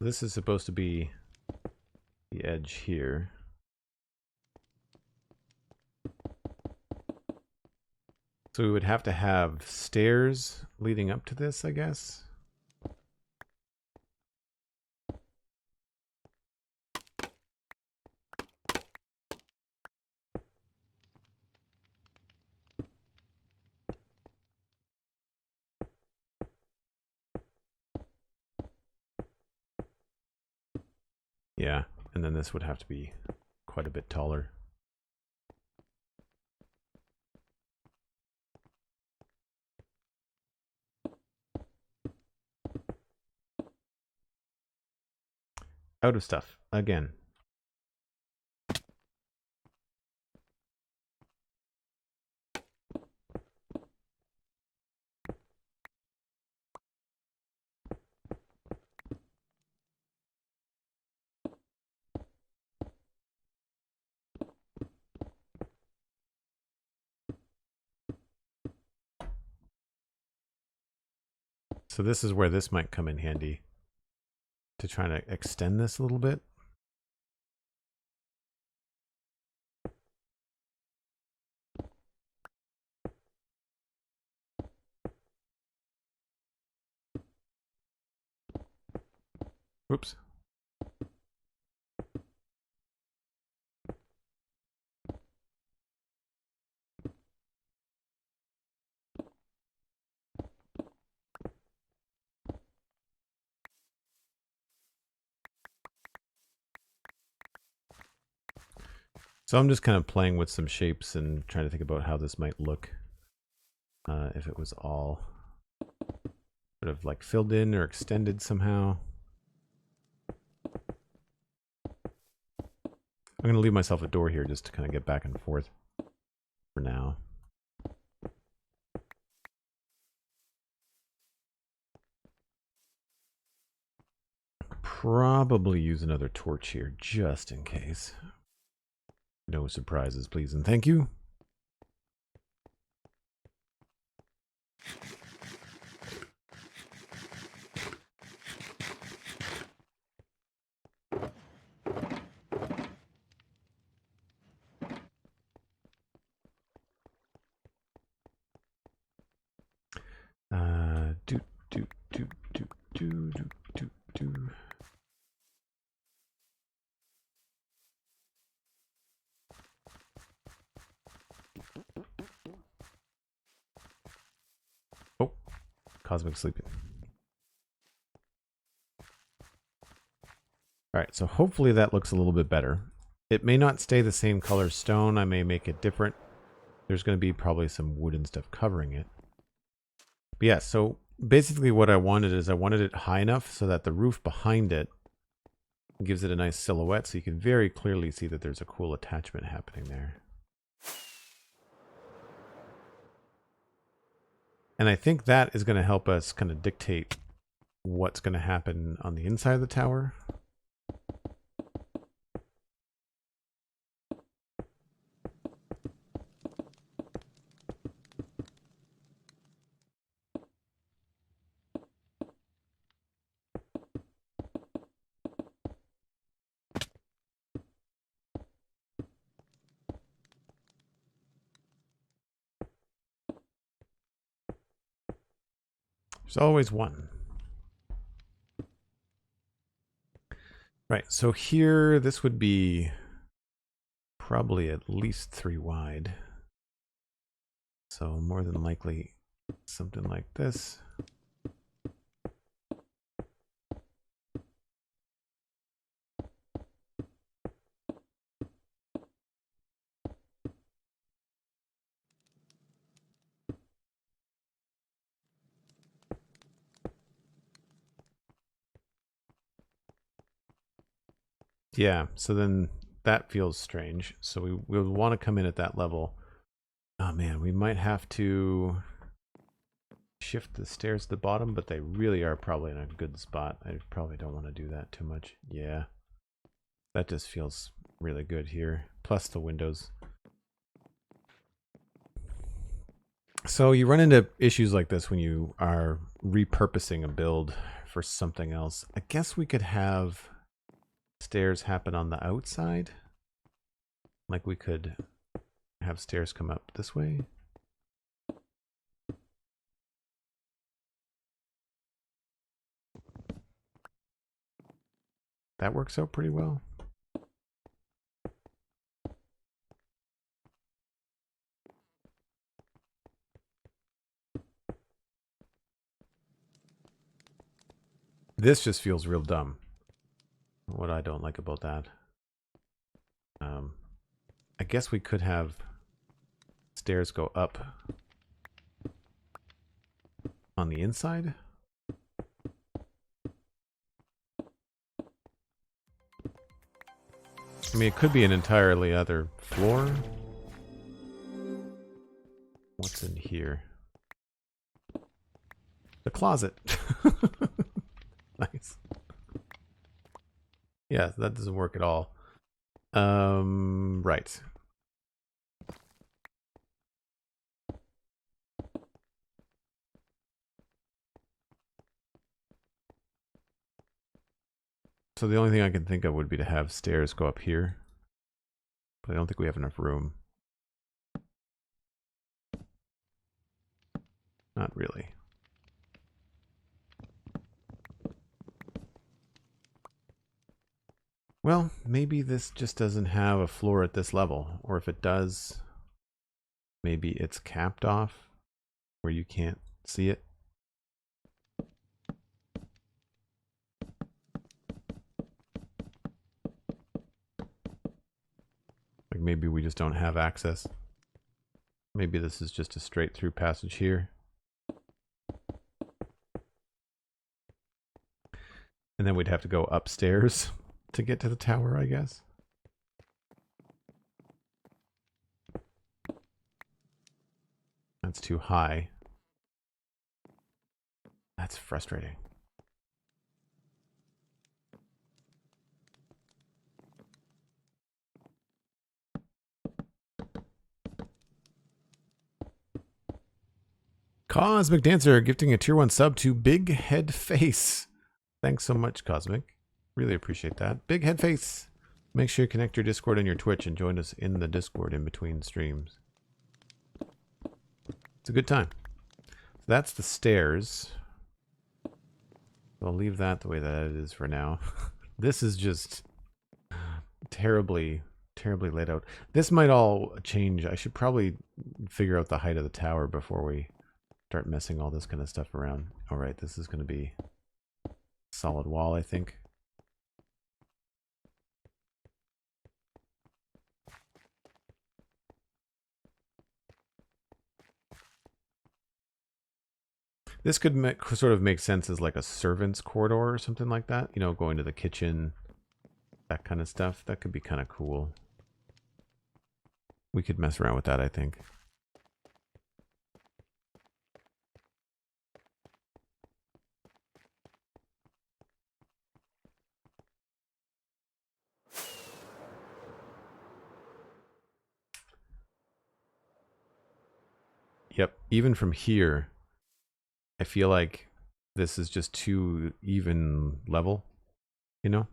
This is supposed to be the edge here. So we would have to have stairs leading up to this, I guess. Yeah, and then this would have to be quite a bit taller. Out of stuff again. So this is where this might come in handy to try to extend this a little bit. Whoops. So I'm just kind of playing with some shapes and trying to think about how this might look if it was all sort of like filled in or extended somehow. I'm going to leave myself a door here just to kind of get back and forth for now. Probably use another torch here just in case. No surprises, please and thank you. Do. Oh, cosmic sleeping. All right, so hopefully that looks a little bit better. It may not stay the same color stone. I may make it different. There's going to be probably some wood and stuff covering it. But yeah, so basically what I wanted is I wanted it high enough so that the roof behind it gives it a nice silhouette so you can very clearly see that there's a cool attachment happening there. And I think that is going to help us kind of dictate what's going to happen on the inside of the tower. There's always one. Right, so here, this would be probably at least 3 wide. So more than likely something like this. Yeah, so then that feels strange. So we would want to come in at that level. Oh man, we might have to shift the stairs to the bottom, but they really are probably in a good spot. I probably don't want to do that too much. Yeah, that just feels really good here. Plus the windows. So you run into issues like this when you are repurposing a build for something else. I guess we could have stairs happen on the outside. Like we could have stairs come up this way. That works out pretty well. This just feels real dumb. What I don't like about that. I guess we could have stairs go up on the inside. I mean, it could be an entirely other floor. What's in here? The closet. Nice. Yeah, that doesn't work at all. Right. So the only thing I can think of would be to have stairs go up here. But I don't think we have enough room. Not really. Well, maybe this just doesn't have a floor at this level. Or if it does, maybe it's capped off where you can't see it. Like maybe we just don't have access. Maybe this is just a straight through passage here. And then we'd have to go upstairs to get to the tower, I guess. That's too high. That's frustrating. Cosmic Dancer gifting a tier 1 sub to Big Head Face. Thanks so much, Cosmic. Really appreciate that. Big Head Face. Make sure you connect your Discord and your Twitch and join us in the Discord in between streams. It's a good time. So that's the stairs. I'll leave that the way that it is for now. This is just terribly laid out. This might all change. I should probably figure out the height of the tower before we start messing all this kind of stuff around. All right, this is going to be solid wall, I think. This could sort of make sense as like a servant's corridor or something like that. You know, going to the kitchen, that kind of stuff. That could be kind of cool. We could mess around with that, I think. Yep, even from here, I feel like this is just too even level, you know?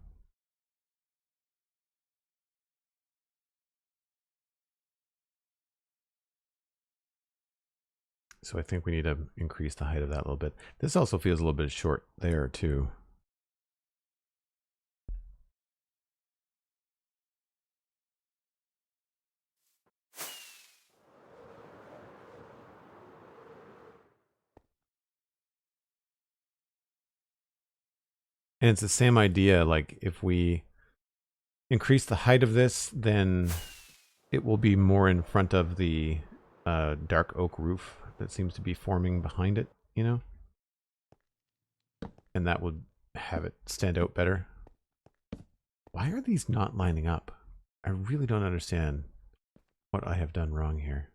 So I think we need to increase the height of that a little bit. This also feels a little bit short there too. And it's the same idea, like if we increase the height of this, then it will be more in front of the dark oak roof that seems to be forming behind it, you know? And that would have it stand out better. Why are these not lining up? I really don't understand what I have done wrong here.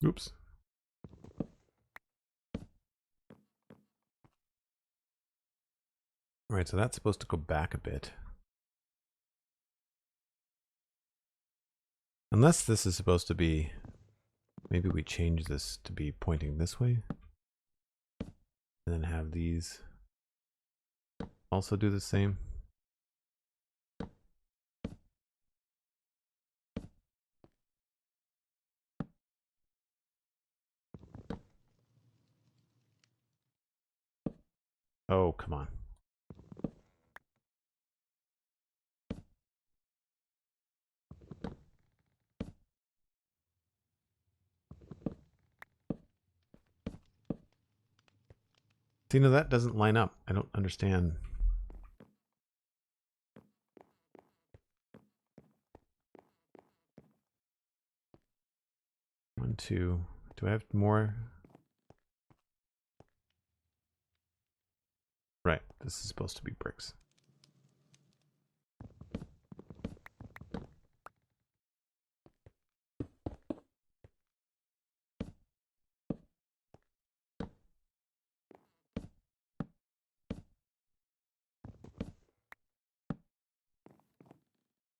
Oops. All right, so that's supposed to go back a bit. Unless this is supposed to be, maybe we change this to be pointing this way. And then have these also do the same. Oh, come on. See, no, that doesn't line up. I don't understand. One, two. Do I have more? Right, this is supposed to be bricks.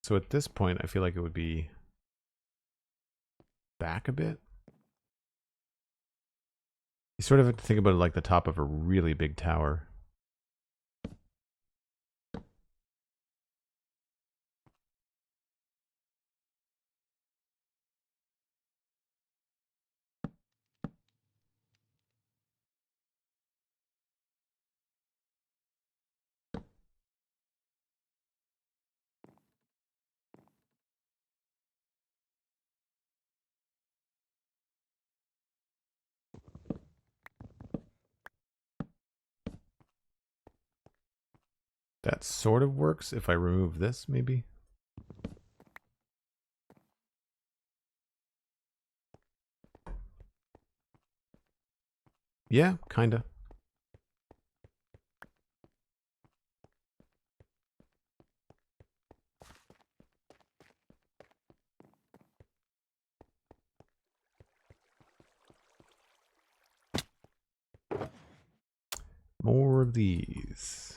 So at this point, I feel like it would be back a bit. You sort of have to think about it like the top of a really big tower. That sort of works if I remove this, maybe. Yeah, kinda. More of these.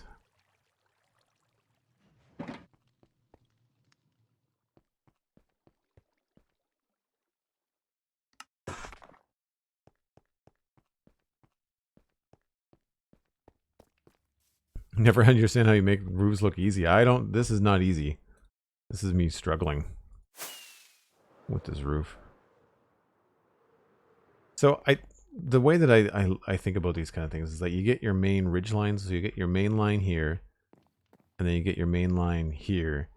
Never understand how you make roofs look easy. I don't, this is not easy. This is me struggling with this roof. So the way that I think about these kind of things is that you get your main ridge lines. So you get your main line here, and then you get your main line here,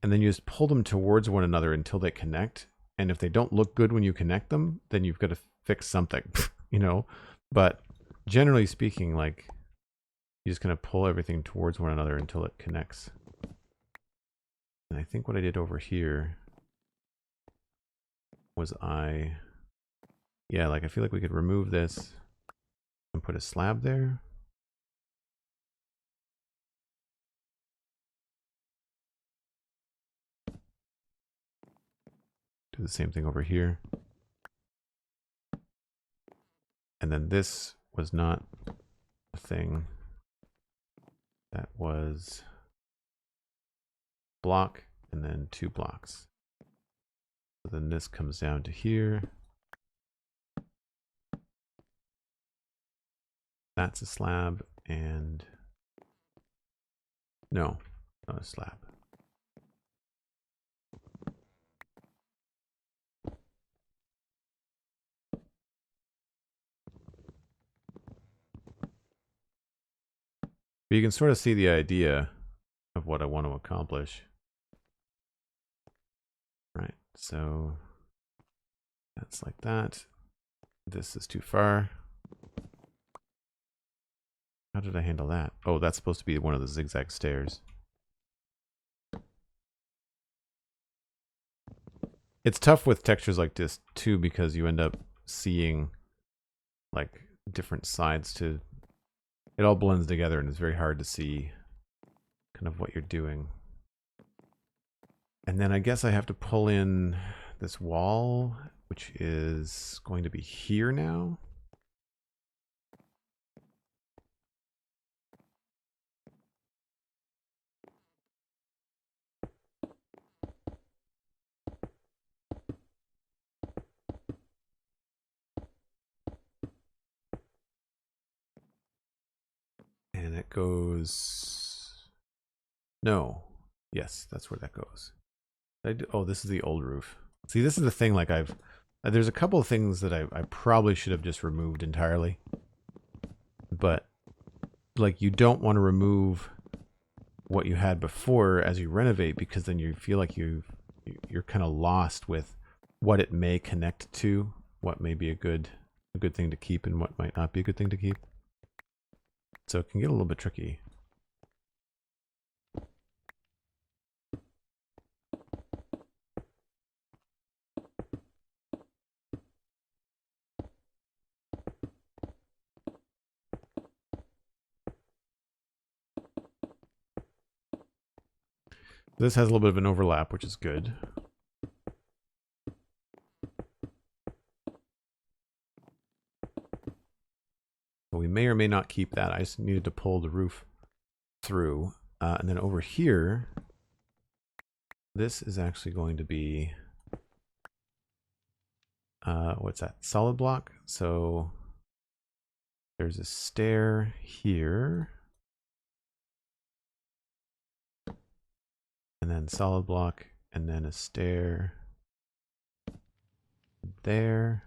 and then you just pull them towards one another until they connect. And if they don't look good when you connect them, then you've got to fix something, you know? But generally speaking, like, you just kind of pull everything towards one another until it connects. And I think what I did over here was yeah, like I feel like we could remove this and put a slab there. Do the same thing over here. And then this was not a thing. That was block and then 2 blocks. So then this comes down to here. That's a slab and no, not a slab. But you can sort of see the idea of what I want to accomplish. So that's like that. This is too far. How did I handle that? Oh, that's supposed to be one of the zigzag stairs. It's tough with textures like this too, because you end up seeing like different sides to it. All blends together and it's very hard to see kind of what you're doing. And then I guess I have to pull in this wall, which is going to be here now. And it goes... No. Yes, that's where that goes. Oh, this is the old roof. See, this is the thing, like there's a couple of things that I probably should have just removed entirely. But, like, you don't want to remove what you had before as you renovate, because then you feel like you're kind of lost with what it may connect to, what may be a good thing to keep and what might not be a good thing to keep. So it can get a little bit tricky. This has a little bit of an overlap, which is good. But we may or may not keep that. I just needed to pull the roof through. And then over here, this is actually going to be, what's that? Solid block. So there's a stair here. And then solid block, and then a stair there.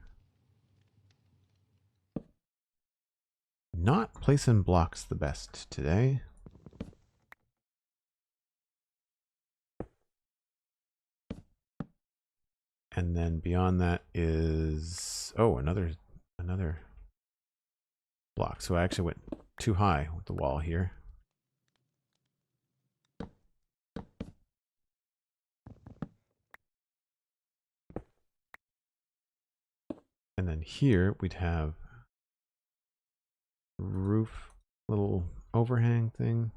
Not placing blocks the best today. And then beyond that is, oh, another block. So I actually went too high with the wall here. And then here we'd have roof, little overhang thing.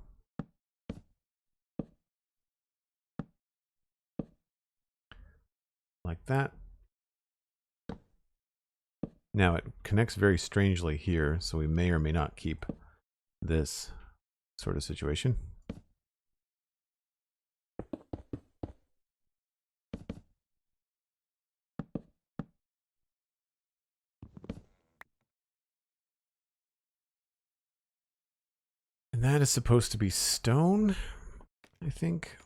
Like that. Now it connects very strangely here, so we may or may not keep this sort of situation. And that is supposed to be stone, I think.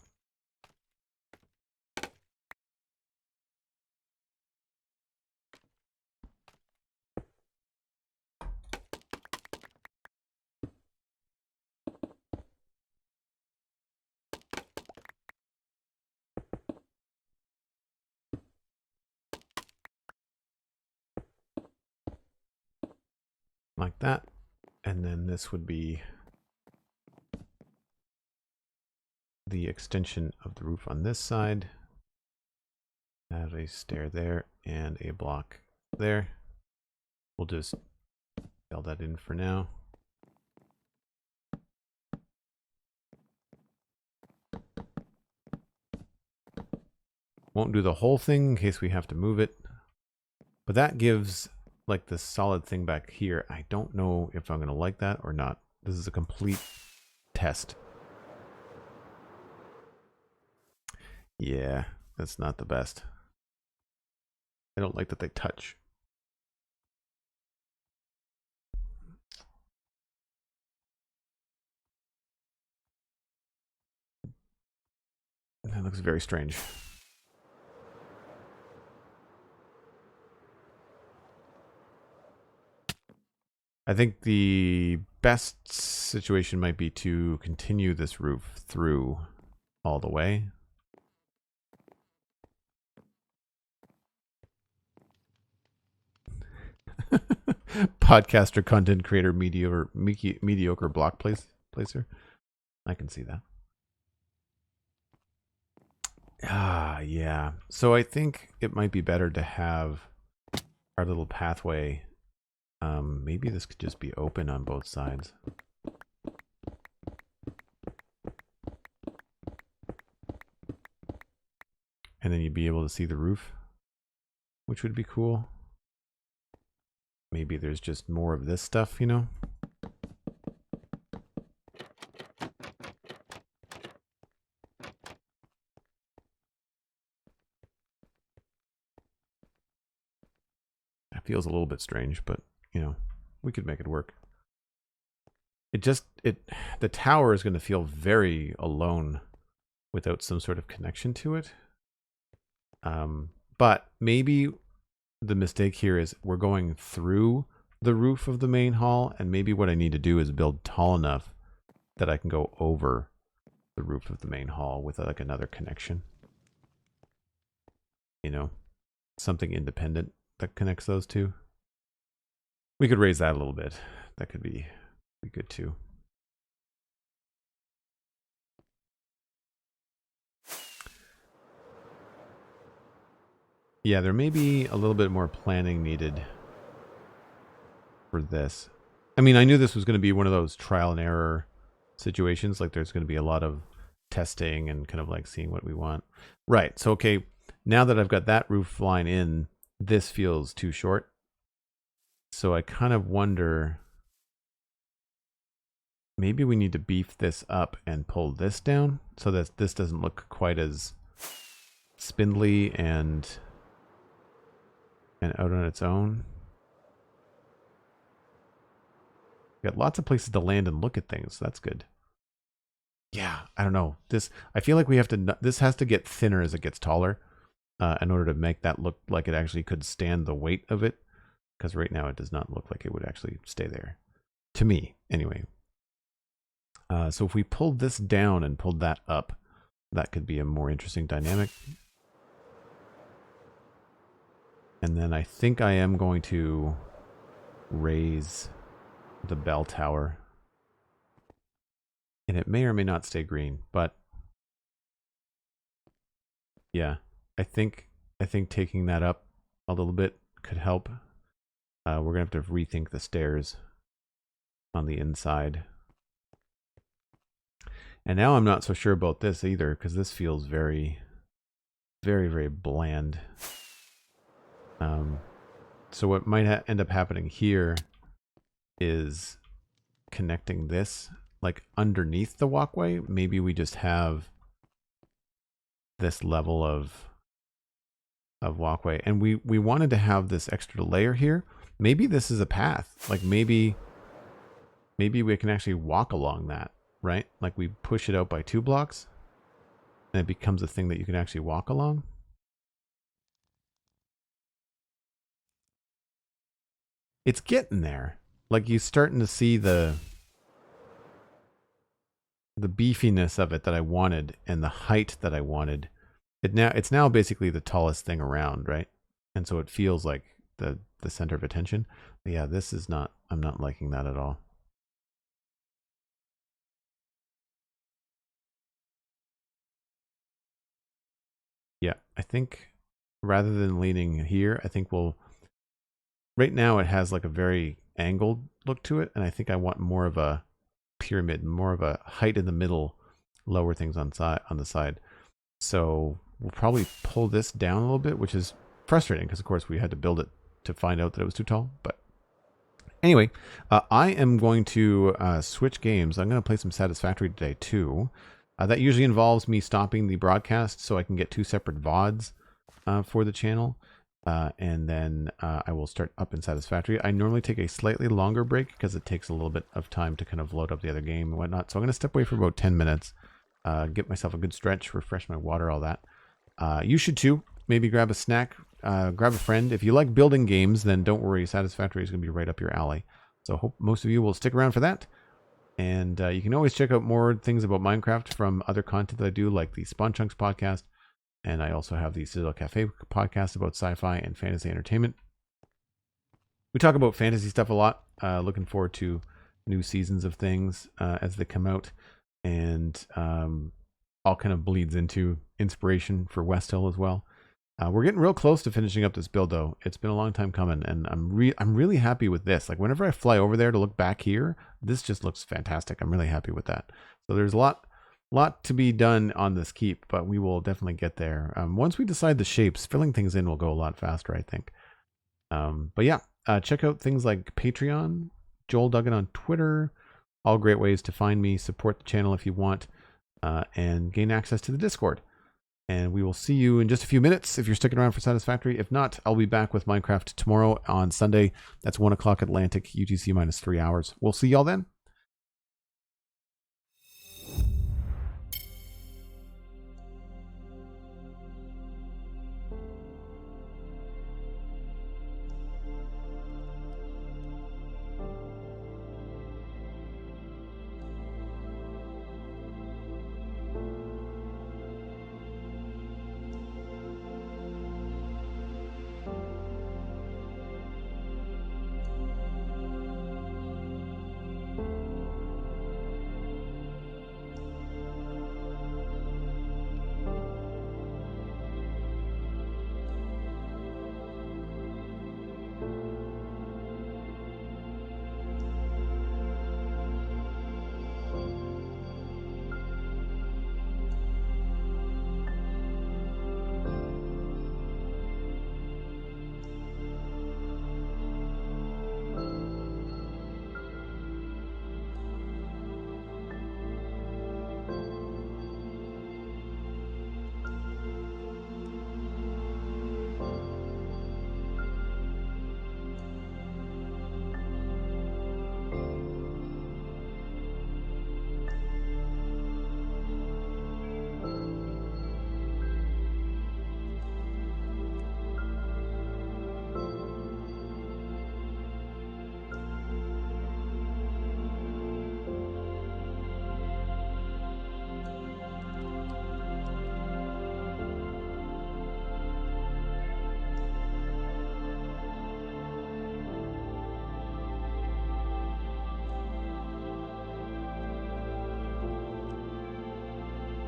Like that. And then this would be the extension of the roof on this side. Add a stair there and a block there. We'll just fill that in for now. Won't do the whole thing in case we have to move it. But that gives like this solid thing back here. I don't know if I'm going to like that or not. This is a complete test. Yeah, that's not the best. I don't like that they touch. That looks very strange. I think the best situation might be to continue this roof through all the way. Podcaster, content creator, mediocre block placer. I can see that. Yeah. So I think it might be better to have our little pathway. Maybe this could just be open on both sides. And then you'd be able to see the roof, which would be cool. Maybe there's just more of this stuff, you know? That feels a little bit strange, but, you know, we could make it work. The tower is going to feel very alone without some sort of connection to it. But maybe the mistake here is we're going through the roof of the main hall, and maybe what I need to do is build tall enough that I can go over the roof of the main hall with like another connection. You know, something independent that connects those two. We could raise that a little bit. That could be good too. Yeah, there may be a little bit more planning needed for this. I mean, I knew this was going to be one of those trial and error situations. Like there's going to be a lot of testing and kind of like seeing what we want. Right. So, okay, now that I've got that roof line in, this feels too short. So I kind of wonder, maybe we need to beef this up and pull this down so that this doesn't look quite as spindly and out on its own. We got lots of places to land and look at things. So that's good. Yeah, I don't know. I feel like we have to, this has to get thinner as it gets taller in order to make that look like it actually could stand the weight of it. Because right now it does not look like it would actually stay there. To me, anyway. So if we pulled this down and pulled that up, that could be a more interesting dynamic. And then I think I am going to raise the bell tower. And it may or may not stay green, but yeah, I think taking that up a little bit could help. We're gonna have to rethink the stairs on the inside. And now I'm not so sure about this either, because this feels very, very, very bland. So what might end up happening here is connecting this like underneath the walkway. Maybe we just have this level of walkway, and we wanted to have this extra layer here. Maybe this is a path. Like maybe we can actually walk along that, right? Like we push it out by 2 blocks and it becomes a thing that you can actually walk along. It's getting there. Like you're starting to see the beefiness of it that I wanted and the height that I wanted. It's now basically the tallest thing around, right? And so it feels like the center of attention. But yeah, this is not, I'm not liking that at all. Yeah, I think rather than leaning here, I think right now it has like a very angled look to it, and I think I want more of a pyramid, more of a height in the middle, lower things on the side. So we'll probably pull this down a little bit, which is frustrating because of course we had to build it to find out that it was too tall. But anyway, I am going to switch games. I'm going to play some Satisfactory today too. That usually involves me stopping the broadcast so I can get 2 separate VODs for the channel. And then I will start up in Satisfactory. I normally take a slightly longer break because it takes a little bit of time to kind of load up the other game and whatnot. So I'm going to step away for about 10 minutes, get myself a good stretch, refresh my water, all that. You should too. Maybe grab a snack, grab a friend. If you like building games, then don't worry. Satisfactory is going to be right up your alley. So I hope most of you will stick around for that. And you can always check out more things about Minecraft from other content that I do, like the Spawn Chunks podcast. And I also have the Citadel Cafe podcast about sci-fi and fantasy entertainment. we talk about fantasy stuff a lot. Looking forward to new seasons of things as they come out, and all kind of bleeds into inspiration for Westhill as well. We're getting real close to finishing up this build, though. It's been a long time coming, and I'm really happy with this. Like, whenever I fly over there to look back here, this just looks fantastic. I'm really happy with that. So there's a lot to be done on this keep, but we will definitely get there. Once we decide the shapes, filling things in will go a lot faster, I think. But yeah, check out things like Patreon, Joel Duggan on Twitter, all great ways to find me, support the channel if you want, and gain access to the Discord. And we will see you in just a few minutes if you're sticking around for Satisfactory. If not, I'll be back with Minecraft tomorrow on Sunday. That's 1 o'clock Atlantic, UTC minus 3 hours. We'll see y'all then.